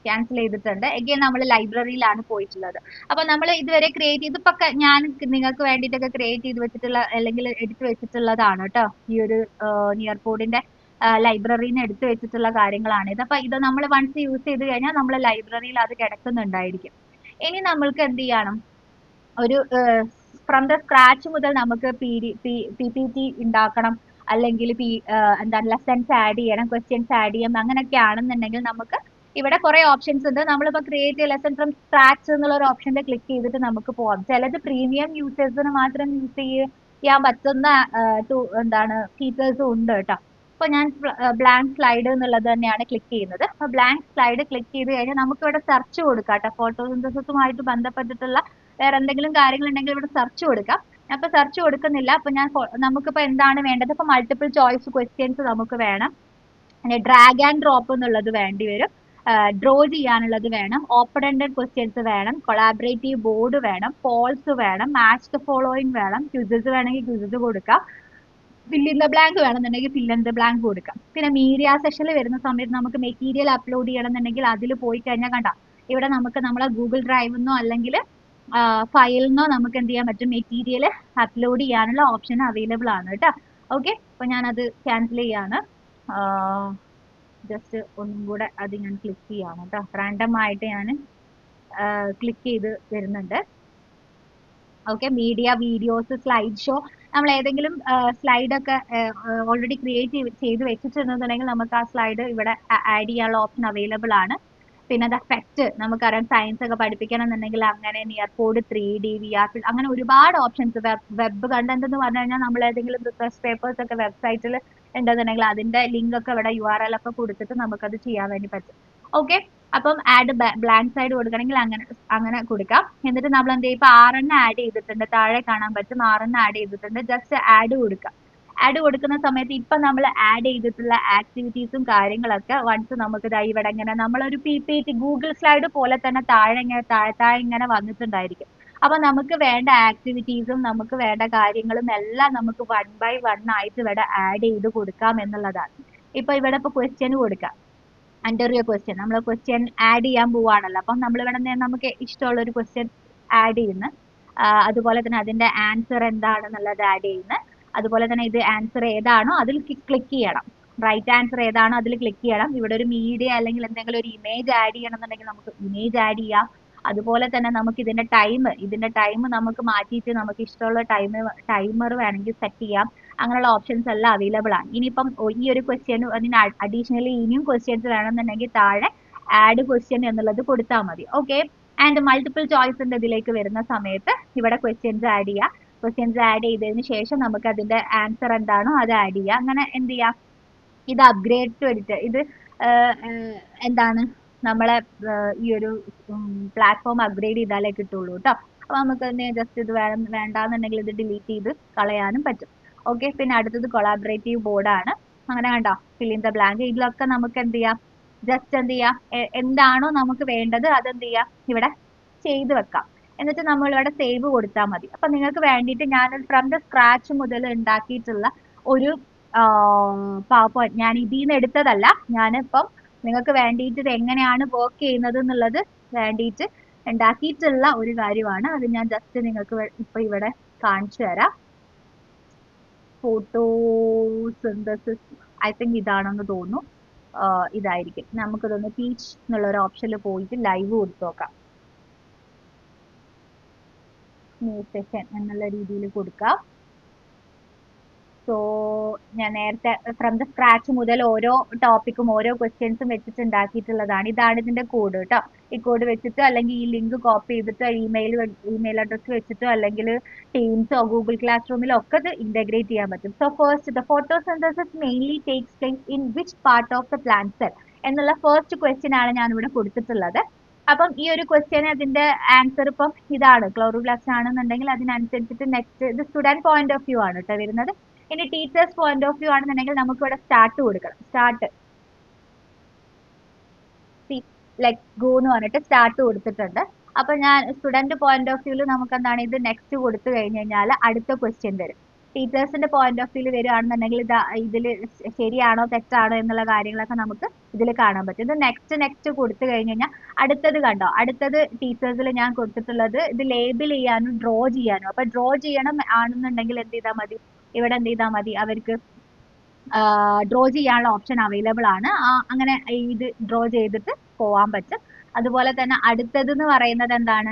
ക്യാൻസൽ ചെയ്തിട്ടുണ്ട്. എഗെയിൻ നമ്മൾ ലൈബ്രറിയിലാണ് പോയിട്ടുള്ളത്. അപ്പൊ നമ്മൾ ഇതുവരെ ക്രിയേറ്റ് ചെയ്ത് ഇപ്പൊ ഞാൻ നിങ്ങൾക്ക് വേണ്ടിയിട്ടൊക്കെ ക്രിയേറ്റ് ചെയ്ത് വെച്ചിട്ടുള്ള അല്ലെങ്കിൽ എടുത്തു വെച്ചിട്ടുള്ളതാണ് കേട്ടോ. ഈ ഒരു നിയർപോഡിന്റെ ലൈബ്രറിയിൽ നിന്ന് എടുത്തു വെച്ചിട്ടുള്ള കാര്യങ്ങളാണ് ഇത്. അപ്പൊ ഇത് നമ്മൾ വൺസ് യൂസ് ചെയ്ത് കഴിഞ്ഞാൽ നമ്മൾ ലൈബ്രറിയിൽ അത് കിടക്കുന്നുണ്ടായിരിക്കും. ഇനി നമ്മൾക്ക് എന്ത് ചെയ്യണം, ഒരു ഫ്രം ദ സ്ക്രാച്ച് മുതൽ നമുക്ക് PPT ഉണ്ടാക്കണം, അല്ലെങ്കിൽ എന്താണ് ലെസൺസ് ആഡ് ചെയ്യണം, ക്വസ്റ്റ്യൻസ് ആഡ് ചെയ്യണം, അങ്ങനെയൊക്കെ ആണെന്നുണ്ടെങ്കിൽ നമുക്ക് ഇവിടെ കുറെ ഓപ്ഷൻസ് ഉണ്ട്. നമ്മളിപ്പോൾ ക്രിയേറ്റ് ലെസൺ ഫ്രം സ്ക്രാച്ച് എന്നുള്ള ഒരു ഓപ്ഷനിൽ ക്ലിക്ക് ചെയ്തിട്ട് നമുക്ക് പോവാം. ചിലത് പ്രീമിയം യൂസേഴ്സിന് മാത്രം യൂസ് ചെയ്യാൻ പറ്റുന്ന എന്താണ് ഫീച്ചേഴ്സും ഉണ്ട് കേട്ടോ. അപ്പോൾ ഞാൻ ബ്ലാങ്ക് സ്ലൈഡ് എന്നുള്ളത് തന്നെയാണ് ക്ലിക്ക് ചെയ്യുന്നത്. അപ്പോൾ ബ്ലാങ്ക് സ്ലൈഡ് ക്ലിക്ക് ചെയ്ത് കഴിഞ്ഞാൽ നമുക്ക് ഇവിടെ സെർച്ച് കൊടുക്കാം കേട്ടോ. ഫോട്ടോസിന്തസിസുമായിട്ട് ബന്ധപ്പെട്ടിട്ടുള്ള വേറെ എന്തെങ്കിലും കാര്യങ്ങൾ ഉണ്ടെങ്കിൽ ഇവിടെ സെർച്ച് കൊടുക്കാം. അപ്പൊ സെർച്ച് കൊടുക്കുന്നില്ല. അപ്പൊ നമുക്കിപ്പോ എന്താണ് വേണ്ടത്, ഇപ്പൊ മൾട്ടിപ്പിൾ ചോയ്സ് ക്വസ്റ്റ്യൻസ് നമുക്ക് വേണം, പിന്നെ ഡ്രാഗ് ആൻഡ് ഡ്രോപ്പ് എന്നുള്ളത് വേണ്ടി വരും, ഡ്രോ ചെയ്യാനുള്ളത് വേണം, ഓപ്പൺ എൻഡഡ് ക്വസ്റ്റ്യൻസ് വേണം, കൊളാബറേറ്റീവ് ബോർഡ് വേണം, പോൾസ് വേണം, മാച്ച് ദ ഫോളോയിങ് വേണം, ക്വിസസ് വേണമെങ്കിൽ ക്വിസസ് കൊടുക്കാം, ഫിൽ ഇൻ ദ ബ്ലാങ്ക് വേണമെന്നുണ്ടെങ്കിൽ ഫിൽ ഇൻ ദ ബ്ലാങ്ക് കൊടുക്കാം. പിന്നെ മീഡിയ സെഷനിൽ വരുന്ന സമയത്ത് നമുക്ക് മെറ്റീരിയൽ അപ്ലോഡ് ചെയ്യണമെന്നുണ്ടെങ്കിൽ അതിൽ പോയി കഴിഞ്ഞാൽ കണ്ട ഇവിടെ നമുക്ക് നമ്മളെ ഗൂഗിൾ ഡ്രൈവെന്നോ അല്ലെങ്കിൽ ഫയലിനോ നമുക്ക് എന്ത് ചെയ്യാൻ പറ്റും, മെറ്റീരിയൽ അപ്ലോഡ് ചെയ്യാനുള്ള ഓപ്ഷൻ അവൈലബിൾ ആണ് കേട്ടോ. ഓക്കെ, അപ്പൊ ഞാനത് ക്യാൻസൽ ചെയ്യാണ്. ജസ്റ്റ് ഒന്നും കൂടെ അത് ഞാൻ ക്ലിക്ക് ചെയ്യാണ് കേട്ടോ. റാൻഡം ആയിട്ട് ഞാൻ ക്ലിക്ക് ചെയ്ത് വരുന്നുണ്ട്. Okay, media, videos, slide show, നമ്മൾ ഏതെങ്കിലും സ്ലൈഡൊക്കെ ഓൾറെഡി ക്രിയേറ്റ് ചെയ്ത് വെച്ചിട്ടുണ്ടെന്നുണ്ടെങ്കിൽ നമുക്ക് ആ സ്ലൈഡ് ഇവിടെ ആഡ് ചെയ്യാനുള്ള ഓപ്ഷൻ അവൈലബിൾ ആണ്. പിന്നെ അത് എഫക്റ്റ്, നമുക്കറിയാം സയൻസ് ഒക്കെ പഠിപ്പിക്കണമെന്നുണ്ടെങ്കിൽ അങ്ങനെ നിയർപോഡ് 3D VR അങ്ങനെ ഒരുപാട് ഓപ്ഷൻസ്. വെബ് കണ്ടന്റ് എന്ന് പറഞ്ഞു കഴിഞ്ഞാൽ നമ്മൾ ഏതെങ്കിലും റിസർച്ച് പേപ്പേഴ്സ് ഒക്കെ വെബ്സൈറ്റിൽ ഉണ്ടെന്നുണ്ടെങ്കിൽ അതിന്റെ ലിങ്ക് ഒക്കെ ഇവിടെ URL ഒക്കെ കൊടുത്തിട്ട് നമുക്കത് ചെയ്യാൻ വേണ്ടി പറ്റും. ഓക്കെ, അപ്പം ആഡ് ബ്ലാങ്ക് സൈഡ് കൊടുക്കണമെങ്കിൽ അങ്ങനെ കൊടുക്കാം. എന്നിട്ട് നമ്മൾ എന്ത് ചെയ്യും, ഇപ്പൊ 6 ആഡ് ചെയ്തിട്ടുണ്ട്, താഴെ കാണാൻ പറ്റും 6 ആഡ് ചെയ്തിട്ടുണ്ട്. ജസ്റ്റ് ആഡ് കൊടുക്കാം. ആഡ് കൊടുക്കുന്ന സമയത്ത് ഇപ്പൊ നമ്മൾ ആഡ് ചെയ്തിട്ടുള്ള ആക്ടിവിറ്റീസും കാര്യങ്ങളൊക്കെ വൺസ് നമുക്ക് ഇവിടെ ഇങ്ങനെ നമ്മളൊരു PPT ഗൂഗിൾ സ്ലൈഡ് പോലെ തന്നെ താഴെ ഇങ്ങനെ വന്നിട്ടുണ്ടായിരിക്കും. അപ്പൊ നമുക്ക് വേണ്ട ആക്ടിവിറ്റീസും നമുക്ക് വേണ്ട കാര്യങ്ങളും എല്ലാം നമുക്ക് 1 by 1 ആയിട്ട് ഇവിടെ ആഡ് ചെയ്ത് കൊടുക്കാം എന്നുള്ളതാണ്. ഇപ്പൊ ഇവിടെ ക്വസ്റ്റ്യൻ കൊടുക്കാം, അണ്ടർ യുവർ ക്വസ്റ്റ്യൻ നമ്മൾ ക്വസ്റ്റ്യൻ ആഡ് ചെയ്യാൻ പോവാണല്ലോ. അപ്പം നമ്മൾ ഇവിടെ നിന്ന് നമുക്ക് ഇഷ്ടമുള്ള ഒരു ക്വസ്റ്റ്യൻ ആഡ് ചെയ്യുന്നു. അതുപോലെ തന്നെ അതിന്റെ ആൻസർ എന്താണെന്നുള്ളത് ആഡ് ചെയ്യുന്നു. അതുപോലെ തന്നെ ഇത് ആൻസർ ഏതാണോ അതിൽ ക്ലിക്ക് ചെയ്യണം. റൈറ്റ് ആൻസർ ഏതാണോ അതിൽ ക്ലിക്ക് ചെയ്യണം. ഇവിടെ ഒരു മീഡിയ അല്ലെങ്കിൽ എന്തെങ്കിലും ഒരു ഇമേജ് ആഡ് ചെയ്യണം എന്നുണ്ടെങ്കിൽ നമുക്ക് ഇമേജ് ആഡ് ചെയ്യാം. അതുപോലെ തന്നെ നമുക്ക് ഇതിന്റെ ടൈം നമുക്ക് മാറ്റിയിട്ട് നമുക്ക് ഇഷ്ടമുള്ള ടൈമർ വേണമെങ്കിൽ സെറ്റ് ചെയ്യാം. അങ്ങനെയുള്ള ഓപ്ഷൻസ് എല്ലാം അവൈലബിൾ ആണ്. ഇനിയിപ്പം ഈ ഒരു ക്വസ്റ്റ്യൻ അതിന് അഡീഷണലി ഇനിയും ക്വസ്റ്റ്യൻസ് വേണമെന്നുണ്ടെങ്കിൽ താഴെ ആഡ് ക്വസ്റ്റ്യൻ എന്നുള്ളത് കൊടുത്താൽ മതി. ഓക്കെ. ആൻഡ് മൾട്ടിപ്പിൾ ചോയ്സിന്റെ ഇതിലേക്ക് വരുന്ന സമയത്ത് ഇവിടെ ക്വസ്റ്റ്യൻസ് ആഡ് ചെയ്യുക. ക്വസ്റ്റ്യൻസ് ആഡ് ചെയ്തതിന് ശേഷം നമുക്ക് അതിന്റെ ആൻസർ എന്താണോ അത് ആഡ് ചെയ്യുക. അങ്ങനെ എന്ത് ചെയ്യാം, ഇത് അപ്ഗ്രേഡ് ടു എഡിറ്റ്. ഇത് എന്താണ് നമ്മളെ ഈ ഒരു പ്ലാറ്റ്ഫോം അപ്ഗ്രേഡ് ചെയ്താലേ കിട്ടുള്ളൂ കേട്ടോ. അപ്പൊ നമുക്ക് തന്നെ ജസ്റ്റ് ഇത് വേണ്ടാന്നുണ്ടെങ്കിൽ ഇത് ഡിലീറ്റ് ചെയ്ത് കളയാനും പറ്റും. ഓക്കെ. പിന്നെ അടുത്തത് കൊളാബറേറ്റീവ് ബോർഡാണ്. അങ്ങനെ കണ്ടോ, ഫിൽ ഇൻ ദ ബ്ലാങ്ക്. ഇതിലൊക്കെ നമുക്ക് എന്ത് ചെയ്യാം, ജസ്റ്റ് എന്ത് ചെയ്യാം, എന്താണോ നമുക്ക് വേണ്ടത് അത് എന്ത് ചെയ്യാം, ഇവിടെ ചെയ്ത് വെക്കാം. എന്നിട്ട് നമ്മൾ ഇവിടെ സേവ് കൊടുത്താൽ മതി. അപ്പൊ നിങ്ങൾക്ക് വേണ്ടിയിട്ട് ഞാൻ ഫ്രം ദ സ്ക്രാച്ച് മുതൽ ഉണ്ടാക്കിയിട്ടുള്ള ഒരു പവർ പോയിന്റ്, ഞാൻ ഇതിൽ നിന്ന് എടുത്തതല്ല, ഞാനിപ്പം നിങ്ങൾക്ക് വേണ്ടിയിട്ട് ഇത് എങ്ങനെയാണ് വർക്ക് ചെയ്യുന്നത് എന്നുള്ളത് വേണ്ടിയിട്ട് ഉണ്ടാക്കിയിട്ടുള്ള ഒരു കാര്യമാണ്. അത് ഞാൻ ജസ്റ്റ് നിങ്ങൾക്ക് ഇപ്പൊ ഇവിടെ കാണിച്ചു തരാം. ഫോട്ടോസിന്തസിസ് ഐ തിങ്ക് ഇതാണെന്ന് തോന്നുന്നു. ഇതായിരിക്കും. നമുക്കിതൊന്ന് ടീച്ച് എന്നുള്ള ഒരു ഓപ്ഷനിൽ പോയിട്ട് ലൈവ് കൊടുത്തു നോക്കാം. ന്യൂ സെഷൻ എന്നുള്ള രീതിയിൽ കൊടുക്കാം. സോ ഞാൻ നേരത്തെ ഫ്രം ദ സ്ക്രാച്ച് മുതൽ ഓരോ ടോപ്പിക്കും ഓരോ ക്വസ്റ്റ്യൻസും വെച്ചിട്ട് ഉണ്ടാക്കിയിട്ടുള്ളതാണ്. ഇതാണ് ഇതിന്റെ കോഡ് കേട്ടോ. ഈ കോഡ് വെച്ചിട്ട് അല്ലെങ്കിൽ ഈ ലിങ്ക് കോപ്പി ചെയ്തിട്ട് ഇമെയിൽ അഡ്രസ് വെച്ചിട്ടോ അല്ലെങ്കിൽ ടീംസോ ഗൂഗിൾ ക്ലാസ് റൂമിലോ ഒക്കെ ഇത് ഇന്റഗ്രേറ്റ് ചെയ്യാൻ പറ്റും. So first the photosynthesis mainly takes place in which part of the plant cell എന്നുള്ള ഫസ്റ്റ് ക്വസ്റ്റ്യൻ ആണ് ഞാൻ ഇവിടെ കൊടുത്തിട്ടുള്ളത്. അപ്പം ഈ ഒരു ക്വസ്റ്റ്യന് അതിന്റെ ആൻസർ ഇപ്പം ഇതാണ്, ക്ലോറോപ്ലാസ്റ്റ് ആണെന്നുണ്ടെങ്കിൽ അതിനനുസരിച്ചിട്ട് നെക്സ്റ്റ് ഇത് സ്റ്റുഡന്റ് പോയിന്റ് ഓഫ് വ്യൂ ആണ് കേട്ടോ വരുന്നത്. ഇനി ടീച്ചേഴ്സ് പോയിന്റ് ഓഫ് വ്യൂ ആണെന്നുണ്ടെങ്കിൽ നമുക്ക് ഇവിടെ സ്റ്റാർട്ട് കൊടുക്കണം. സ്റ്റാർട്ട് ലെറ്റ് ഗോ എന്ന് പറഞ്ഞിട്ട് സ്റ്റാർട്ട് കൊടുത്തിട്ടുണ്ട്. അപ്പൊ ഞാൻ സ്റ്റുഡന്റ് പോയിന്റ് ഓഫ് വ്യൂല് നമുക്ക് എന്താണ് ഇത് നെക്സ്റ്റ് കൊടുത്തു കഴിഞ്ഞു കഴിഞ്ഞാൽ അടുത്ത ക്വസ്റ്റ്യൻ വരും. ടീച്ചേഴ്സിന്റെ പോയിന്റ് ഓഫ് വ്യൂല് വരികയാണെന്നുണ്ടെങ്കിൽ ഇതിൽ ശരിയാണോ തെറ്റാണോ എന്നുള്ള കാര്യങ്ങളൊക്കെ നമുക്ക് ഇതിൽ കാണാൻ പറ്റും. ഇത് നെക്സ്റ്റ് കൊടുത്തു കഴിഞ്ഞു കഴിഞ്ഞാൽ അടുത്തത് കണ്ടോ, അടുത്തത് ടീച്ചേഴ്സിൽ ഞാൻ കൊടുത്തിട്ടുള്ളത് ഇത് ലേബിൾ ചെയ്യാനും ഡ്രോ ചെയ്യാനും. അപ്പൊ ഡ്രോ ചെയ്യണം ആണെന്നുണ്ടെങ്കിൽ എന്ത് ചെയ്താൽ മതി, ഇവിടെ എന്ത് ചെയ്താൽ മതി, അവർക്ക് ഡ്രോ ചെയ്യാനുള്ള ഓപ്ഷൻ അവൈലബിൾ ആണ്. അങ്ങനെ ഇത് ഡ്രോ ചെയ്തിട്ട് പോവാൻ പറ്റും. അതുപോലെ തന്നെ അടുത്തത് എന്ന് പറയുന്നത് എന്താണ്,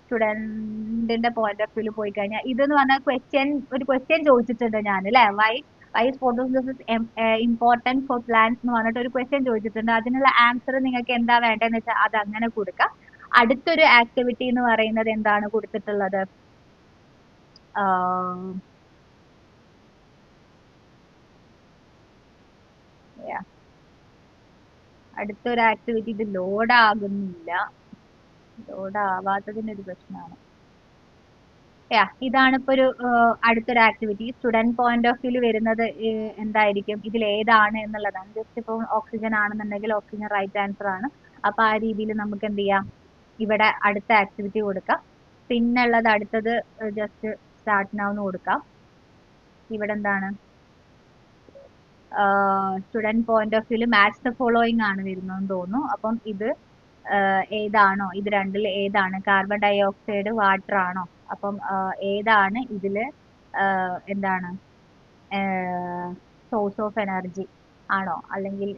സ്റ്റുഡന്റിന്റെ പോയിന്റ് ഓഫ് വ്യൂല് പോയി കഴിഞ്ഞാൽ ഇതെന്ന് പറഞ്ഞാൽ ഒരു ക്വസ്റ്റ്യൻ ചോദിച്ചിട്ടുണ്ട് ഞാൻ അല്ലെ, why is photosynthesis important for plants എന്ന് പറഞ്ഞിട്ട് ഒരു ക്വസ്റ്റ്യൻ ചോദിച്ചിട്ടുണ്ട്. അതിനുള്ള ആൻസർ നിങ്ങൾക്ക് എന്താ വേണ്ടതെന്ന് വെച്ചാൽ അത് അങ്ങനെ കൊടുക്കാം. അടുത്തൊരു ആക്ടിവിറ്റി എന്ന് പറയുന്നത് എന്താണ് കൊടുത്തിട്ടുള്ളത്, അടുത്തൊരു ആക്ടിവിറ്റി ഇത് ലോഡ് ആകുന്നില്ല, ലോഡ് ആവാത്തതിന്റെ ഒരു പ്രശ്നമാണ്. ഇതാണ് ഇപ്പൊ ഒരു അടുത്തൊരു ആക്ടിവിറ്റി. സ്റ്റുഡന്റ് പോയിന്റ് ഓഫ് വ്യൂല് വരുന്നത് എന്തായിരിക്കും, ഇതിൽ ഏതാണ് എന്നുള്ളതാണ്. ജസ്റ്റ് ഇപ്പൊ ഓക്സിജൻ ആണെന്നുണ്ടെങ്കിൽ ഓക്സിജൻ റൈറ്റ് ആൻസർ ആണ്. അപ്പൊ ആ രീതിയിൽ നമുക്ക് എന്ത് ചെയ്യാം, ഇവിടെ അടുത്ത ആക്ടിവിറ്റി കൊടുക്കാം. പിന്നെ ഉള്ളത് അടുത്തത് ജസ്റ്റ് സ്റ്റാർട്ട് നൗ എന്ന് കൊടുക്കാം. ഇവിടെ എന്താണ് സ്റ്റുഡന്റ് പോയിന്റ് ഓഫ് വ്യൂല് മാച്ച് ദ ഫോളോയിങ് ആണ് വരുന്നതെന്ന് തോന്നുന്നു. അപ്പം ഇത് ഏതാണോ, ഇത് രണ്ടിൽ ഏതാണ്, കാർബൺ ഡൈ ഓക്സൈഡ് വാട്ടർ ആണോ, അപ്പം ഏതാണ് ഇതില് എന്താണ് സോഴ്സ് ഓഫ് എനർജി ആണോ, അല്ലെങ്കിൽ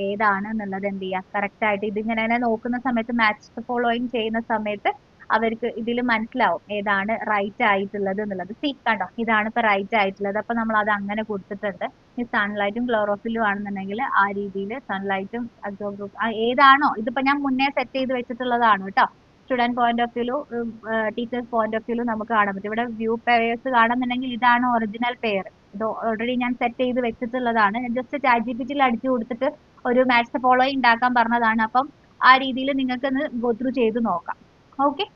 ഏതാണ് എന്നുള്ളത് എന്ത് ചെയ്യുക, കറക്റ്റ് ആയിട്ട് ഇതിങ്ങനെ നോക്കുന്ന സമയത്ത് മാച്ച് ദ ഫോളോയിങ് ചെയ്യുന്ന സമയത്ത് അവർക്ക് ഇതിൽ മനസ്സിലാവും ഏതാണ് റൈറ്റ് ആയിട്ടുള്ളത് എന്നുള്ളത്. സീ കണ്ടോ, ഇതാണ് ഇപ്പൊ റൈറ്റ് ആയിട്ടുള്ളത്. അപ്പൊ നമ്മൾ അത് അങ്ങനെ കൊടുത്തിട്ടുണ്ട്. ഈ സൺലൈറ്റും ക്ലോറോഫിലും ആണെന്നുണ്ടെങ്കിൽ ആ രീതിയിൽ സൺലൈറ്റും ഏതാണോ, ഇതിപ്പോ ഞാൻ മുന്നേ സെറ്റ് ചെയ്ത് വെച്ചിട്ടുള്ളതാണ് കേട്ടോ. സ്റ്റുഡന്റ് പോയിന്റ് ഓഫ് വ്യൂലും ടീച്ചേഴ്സ് പോയിന്റ് ഓഫ് വ്യൂലും നമുക്ക് കാണാൻ പറ്റും. ഇവിടെ വ്യൂ പെയർസ് കാണുന്നുണ്ടെങ്കിൽ ഇതാണ് ഒറിജിനൽ പെയർ. ഇത് ഓൾറെഡി ഞാൻ സെറ്റ് ചെയ്ത് വെച്ചിട്ടുള്ളതാണ്. ജസ്റ്റ് ചാറ്റ്ജിപിറ്റിയിൽ അടിച്ചു കൊടുത്തിട്ട് ഒരു മാച്ച് ദ ഫോളോയിങ് ഉണ്ടാക്കാൻ പറഞ്ഞതാണ്. അപ്പം ആ രീതിയിൽ നിങ്ങൾക്ക് ഒന്ന് ഗോ ത്രൂ ചെയ്ത് നോക്കാം. ഓക്കെ,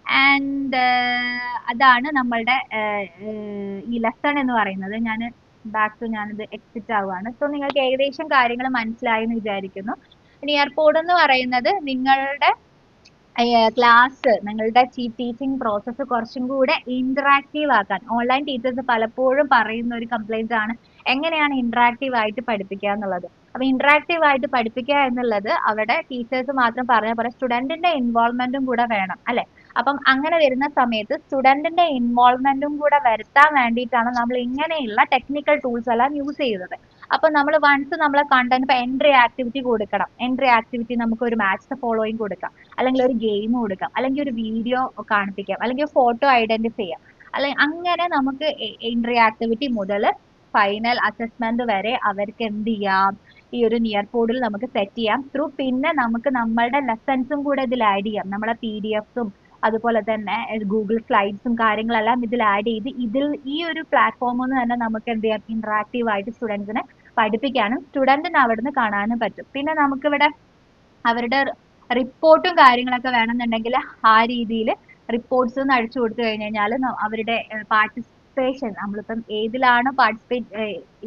ആൻഡ് അതാണ് നമ്മളുടെ ഈ ലെസൺ എന്ന് പറയുന്നത്. ഞാൻ ബാക്ക് ഞാനിത് എക്സിറ്റ് ആവുകയാണ്. സോ നിങ്ങൾക്ക് ഏകദേശം കാര്യങ്ങൾ മനസ്സിലായി എന്ന് വിചാരിക്കുന്നു. ഇനി എയർപോർട്ട് എന്ന് പറയുന്നത് നിങ്ങളുടെ ക്ലാസ്, നിങ്ങളുടെ ടീച്ചിങ് പ്രോസസ്സ് കുറച്ചും കൂടെ ഇന്ററാക്റ്റീവ് ആക്കാൻ. ഓൺലൈൻ ടീച്ചേഴ്സ് പലപ്പോഴും പറയുന്ന ഒരു കംപ്ലൈന്റ് ആണ് എങ്ങനെയാണ് ഇന്ററാക്റ്റീവ് ആയിട്ട് പഠിപ്പിക്കുക എന്നുള്ളത്. അപ്പൊ ഇന്ററാക്റ്റീവ് ആയിട്ട് പഠിപ്പിക്കുക എന്നുള്ളത് അവിടെ ടീച്ചേഴ്സ് മാത്രം പറഞ്ഞാൽ പോലെ സ്റ്റുഡന്റിന്റെ ഇൻവോൾവ്മെന്റും കൂടെ വേണം അല്ലെ. അപ്പം അങ്ങനെ വരുന്ന സമയത്ത് സ്റ്റുഡന്റിന്റെ ഇൻവോൾവ്മെന്റും കൂടെ വരുത്താൻ വേണ്ടിയിട്ടാണ് നമ്മൾ ഇങ്ങനെയുള്ള ടെക്നിക്കൽ ടൂൾസ് എല്ലാം യൂസ് ചെയ്യുന്നത്. അപ്പൊ നമ്മൾ വൺസ് നമ്മളെ കണ്ടന്റ് ഇപ്പൊ എൻട്രി ആക്ടിവിറ്റി കൊടുക്കണം. എൻട്രി ആക്ടിവിറ്റി നമുക്ക് ഒരു മാച്ച് ദ ഫോളോയിങ് കൊടുക്കാം, അല്ലെങ്കിൽ ഒരു ഗെയിം കൊടുക്കാം, അല്ലെങ്കിൽ ഒരു വീഡിയോ കാണിപ്പിക്കാം, അല്ലെങ്കിൽ ഫോട്ടോ ഐഡന്റിഫൈ ചെയ്യാം, അല്ലെങ്കിൽ അങ്ങനെ നമുക്ക് എൻട്രി ആക്ടിവിറ്റി മുതൽ ഫൈനൽ അസസ്മെന്റ് വരെ അവർക്ക് എന്ത് ചെയ്യാം, ഈ ഒരു നിയർ ബോർഡിൽ നമുക്ക് സെറ്റ് ചെയ്യാം ത്രൂ. പിന്നെ നമുക്ക് നമ്മളുടെ ലെസൺസും കൂടെ ഇതിൽ ആഡ് ചെയ്യാം. നമ്മുടെ PDF-ഉം അതുപോലെ തന്നെ ഗൂഗിൾ സ്ലൈഡ്സും കാര്യങ്ങളെല്ലാം ഇതിൽ ആഡ് ചെയ്ത് ഈ ഒരു പ്ലാറ്റ്ഫോമിൽ നിന്ന് തന്നെ നമുക്ക് എന്ത് ചെയ്യാം, ഇന്ററാക്റ്റീവ് ആയിട്ട് സ്റ്റുഡൻസിനെ പഠിപ്പിക്കാനും സ്റ്റുഡന്റിന് അവിടുന്ന് കാണാനും പറ്റും. പിന്നെ നമുക്കിവിടെ അവരുടെ റിപ്പോർട്ടും കാര്യങ്ങളൊക്കെ വേണമെന്നുണ്ടെങ്കിൽ ആ രീതിയിൽ റിപ്പോർട്ട്സ് ഒന്ന് അടിച്ചു കൊടുത്തു കഴിഞ്ഞു കഴിഞ്ഞാൽ അവരുടെ പാർട്ടിസിപ്പേഷൻ, നമ്മളിപ്പം ഏതിലാണോ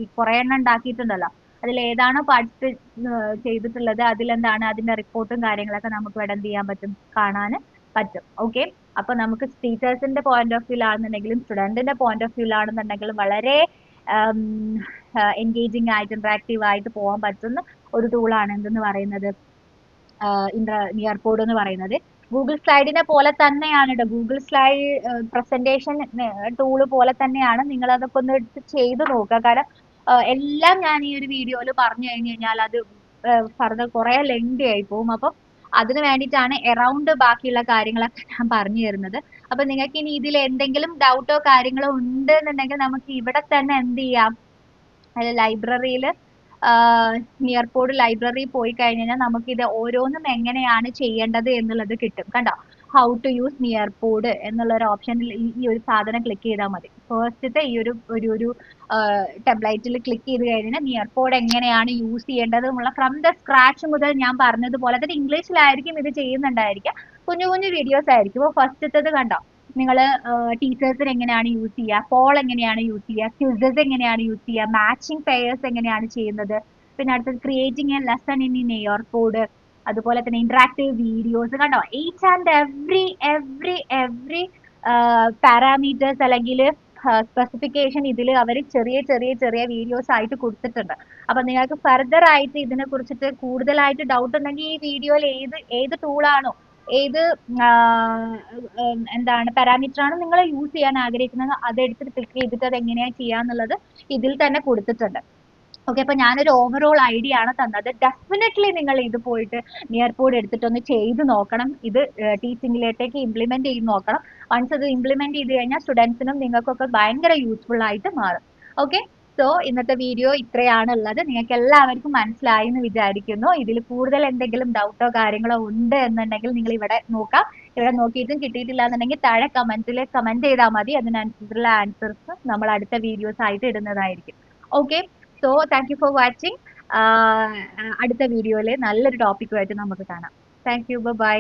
ഈ കുറെ എണ്ണം ഉണ്ടാക്കിയിട്ടുണ്ടല്ലോ, അതിൽ ഏതാണോ പാർട്ടിസിപ്പേറ്റ് ചെയ്തിട്ടുള്ളത് അതിലെന്താണ് അതിന്റെ റിപ്പോർട്ടും കാര്യങ്ങളൊക്കെ നമുക്ക് ഇവിടെ എന്ത് ചെയ്യാൻ പറ്റും, കാണാൻ പറ്റും. ഓക്കെ, അപ്പൊ നമുക്ക് ടീച്ചേഴ്സിന്റെ പോയിന്റ് ഓഫ് വ്യൂ ആണെന്നുണ്ടെങ്കിലും സ്റ്റുഡന്റിന്റെ പോയിന്റ് ഓഫ് വ്യൂ ആണെന്നുണ്ടെങ്കിലും വളരെ എൻഗേജിങ് ആയിട്ട് ഇന്ററാക്റ്റീവ് ആയിട്ട് പോകാൻ പറ്റുന്ന ഒരു ടൂളാണ് എന്തെന്ന് പറയുന്നത്, നിയർ ബോർഡ് എന്ന് പറയുന്നത്. ഗൂഗിൾ സ്ലൈഡിനെ പോലെ തന്നെയാണ് കേട്ടോ, ഗൂഗിൾ സ്ലൈഡ് പ്രസന്റേഷൻ ടൂള് പോലെ തന്നെയാണ്. നിങ്ങൾ അതൊക്കെ ഒന്ന് എടുത്ത് ചെയ്ത് നോക്കുക. കാരണം എല്ലാം ഞാൻ ഈ ഒരു വീഡിയോയിൽ പറഞ്ഞു കഴിഞ്ഞു കഴിഞ്ഞാൽ അത് ഫർദർ കുറെ ലെങ്തി ആയി പോകും. അപ്പം അതിന് വേണ്ടിയിട്ടാണ് എറൗണ്ട് ബാക്കിയുള്ള കാര്യങ്ങളൊക്കെ ഞാൻ പറഞ്ഞു തരുന്നത്. അപ്പൊ നിങ്ങൾക്ക് ഇനി ഇതിൽ എന്തെങ്കിലും ഡൗട്ടോ കാര്യങ്ങളോ ഉണ്ട് എന്നുണ്ടെങ്കിൽ നമുക്ക് ഇവിടെ തന്നെ എന്ത് ചെയ്യാം, ലൈബ്രറിയിൽ നിയർ ബോർഡ് ലൈബ്രറി പോയി കഴിഞ്ഞാൽ നമുക്ക് ഇത് ഓരോന്നും എങ്ങനെയാണ് ചെയ്യേണ്ടത് എന്നുള്ളത് കിട്ടും. കണ്ടോ, how to use near board എന്നുള്ള ഒരു ഓപ്ഷനിൽ ഈ ഒരു സാധനം ക്ലിക്ക് ചെയ്താൽ മതി. ഫസ്റ്റത്തെ ഈ ഒരു ടെംപ്ലേറ്റിൽ ക്ലിക്ക് ചെയ്ത് കഴിഞ്ഞാൽ നിയർ ബോർഡ് എങ്ങനെയാണ് യൂസ് ചെയ്യേണ്ടത് എന്നുള്ള ഫ്രം ദ സ്ക്രാച്ച് മുതൽ ഞാൻ പറഞ്ഞതുപോലെ തന്നെ ഇംഗ്ലീഷിലായിരിക്കും ഇത് ചെയ്യുന്നുണ്ടായിരിക്കുക. കുഞ്ഞു കുഞ്ഞു വീഡിയോസ് ആയിരിക്കും. അപ്പോൾ ഫസ്റ്റത്തത് കണ്ടോ, നിങ്ങൾ ടീച്ചേഴ്സിന് എങ്ങനെയാണ് യൂസ് ചെയ്യുക, പോൾ എങ്ങനെയാണ് യൂസ് ചെയ്യുക, ക്വിസസ് എങ്ങനെയാണ് യൂസ് ചെയ്യുക, മാച്ചിങ് പെയേഴ്സ് എങ്ങനെയാണ് ചെയ്യുന്നത്, പിന്നെ അടുത്തത് creating A lesson in near board, അതുപോലെ തന്നെ ഇന്ററാക്റ്റീവ് വീഡിയോസ്. കണ്ടോ, ഈച്ച് ആൻഡ് എവ്രി പാരാമീറ്റേഴ്സ് അല്ലെങ്കിൽ സ്പെസിഫിക്കേഷൻ ഇതിൽ അവർ ചെറിയ ചെറിയ ചെറിയ വീഡിയോസ് ആയിട്ട് കൊടുത്തിട്ടുണ്ട്. അപ്പൊ നിങ്ങൾക്ക് ഫർദർ ആയിട്ട് ഇതിനെ കുറിച്ചിട്ട് കൂടുതലായിട്ട് ഡൗട്ട് ഉണ്ടെങ്കിൽ ഈ വീഡിയോയിൽ ഏത് ടൂളാണോ, ഏത് എന്താണ് പാരാമീറ്റർ ആണ് നിങ്ങൾ യൂസ് ചെയ്യാൻ ആഗ്രഹിക്കുന്നത് അതെടുത്തിട്ട് ക്ലിക്ക് ചെയ്തിട്ട് അത് എങ്ങനെയാണ് ചെയ്യാന്നുള്ളത് ഇതിൽ തന്നെ കൊടുത്തിട്ടുണ്ട്. ഓക്കെ, അപ്പൊ ഞാനൊരു ഓവറോൾ ഐഡിയ ആണ് തന്നത്. ഡെഫിനറ്റ്ലി നിങ്ങൾ ഇത് പോയിട്ട് നിയർ ബോർഡ് എടുത്തിട്ടൊന്ന് ചെയ്ത് നോക്കണം. ഇത് ടീച്ചിങ്ങിലേക്ക് ഇംപ്ലിമെന്റ് ചെയ്ത് നോക്കണം. വൺസ് അത് ഇംപ്ലിമെന്റ് ചെയ്ത് കഴിഞ്ഞാൽ സ്റ്റുഡൻസിനും നിങ്ങൾക്കൊക്കെ ഭയങ്കര യൂസ്ഫുൾ ആയിട്ട് മാറും. ഓക്കെ, സോ ഇന്നത്തെ വീഡിയോ ഇത്രയാണ് ഉള്ളത്. നിങ്ങൾക്ക് എല്ലാവർക്കും മനസ്സിലായി എന്ന് വിചാരിക്കുന്നു. ഇതിൽ കൂടുതൽ എന്തെങ്കിലും ഡൗട്ടോ കാര്യങ്ങളോ ഉണ്ട് എന്നുണ്ടെങ്കിൽ നിങ്ങൾ ഇവിടെ നോക്കാം. ഇവിടെ നോക്കിയിട്ടും കിട്ടിയിട്ടില്ല എന്നുണ്ടെങ്കിൽ താഴെ കമന്റ് ചെയ്താൽ മതി. അതിനനുസരിച്ചുള്ള ആൻസേഴ്സ് നമ്മൾ അടുത്ത വീഡിയോസ് ആയിട്ട് ഇടുന്നതായിരിക്കും. Okay, so thank you for watching. അടുത്ത വീഡിയോയിൽ നല്ലൊരു ടോപ്പിക്കുമായിട്ട് നമുക്ക് കാണാം. Thank you, by.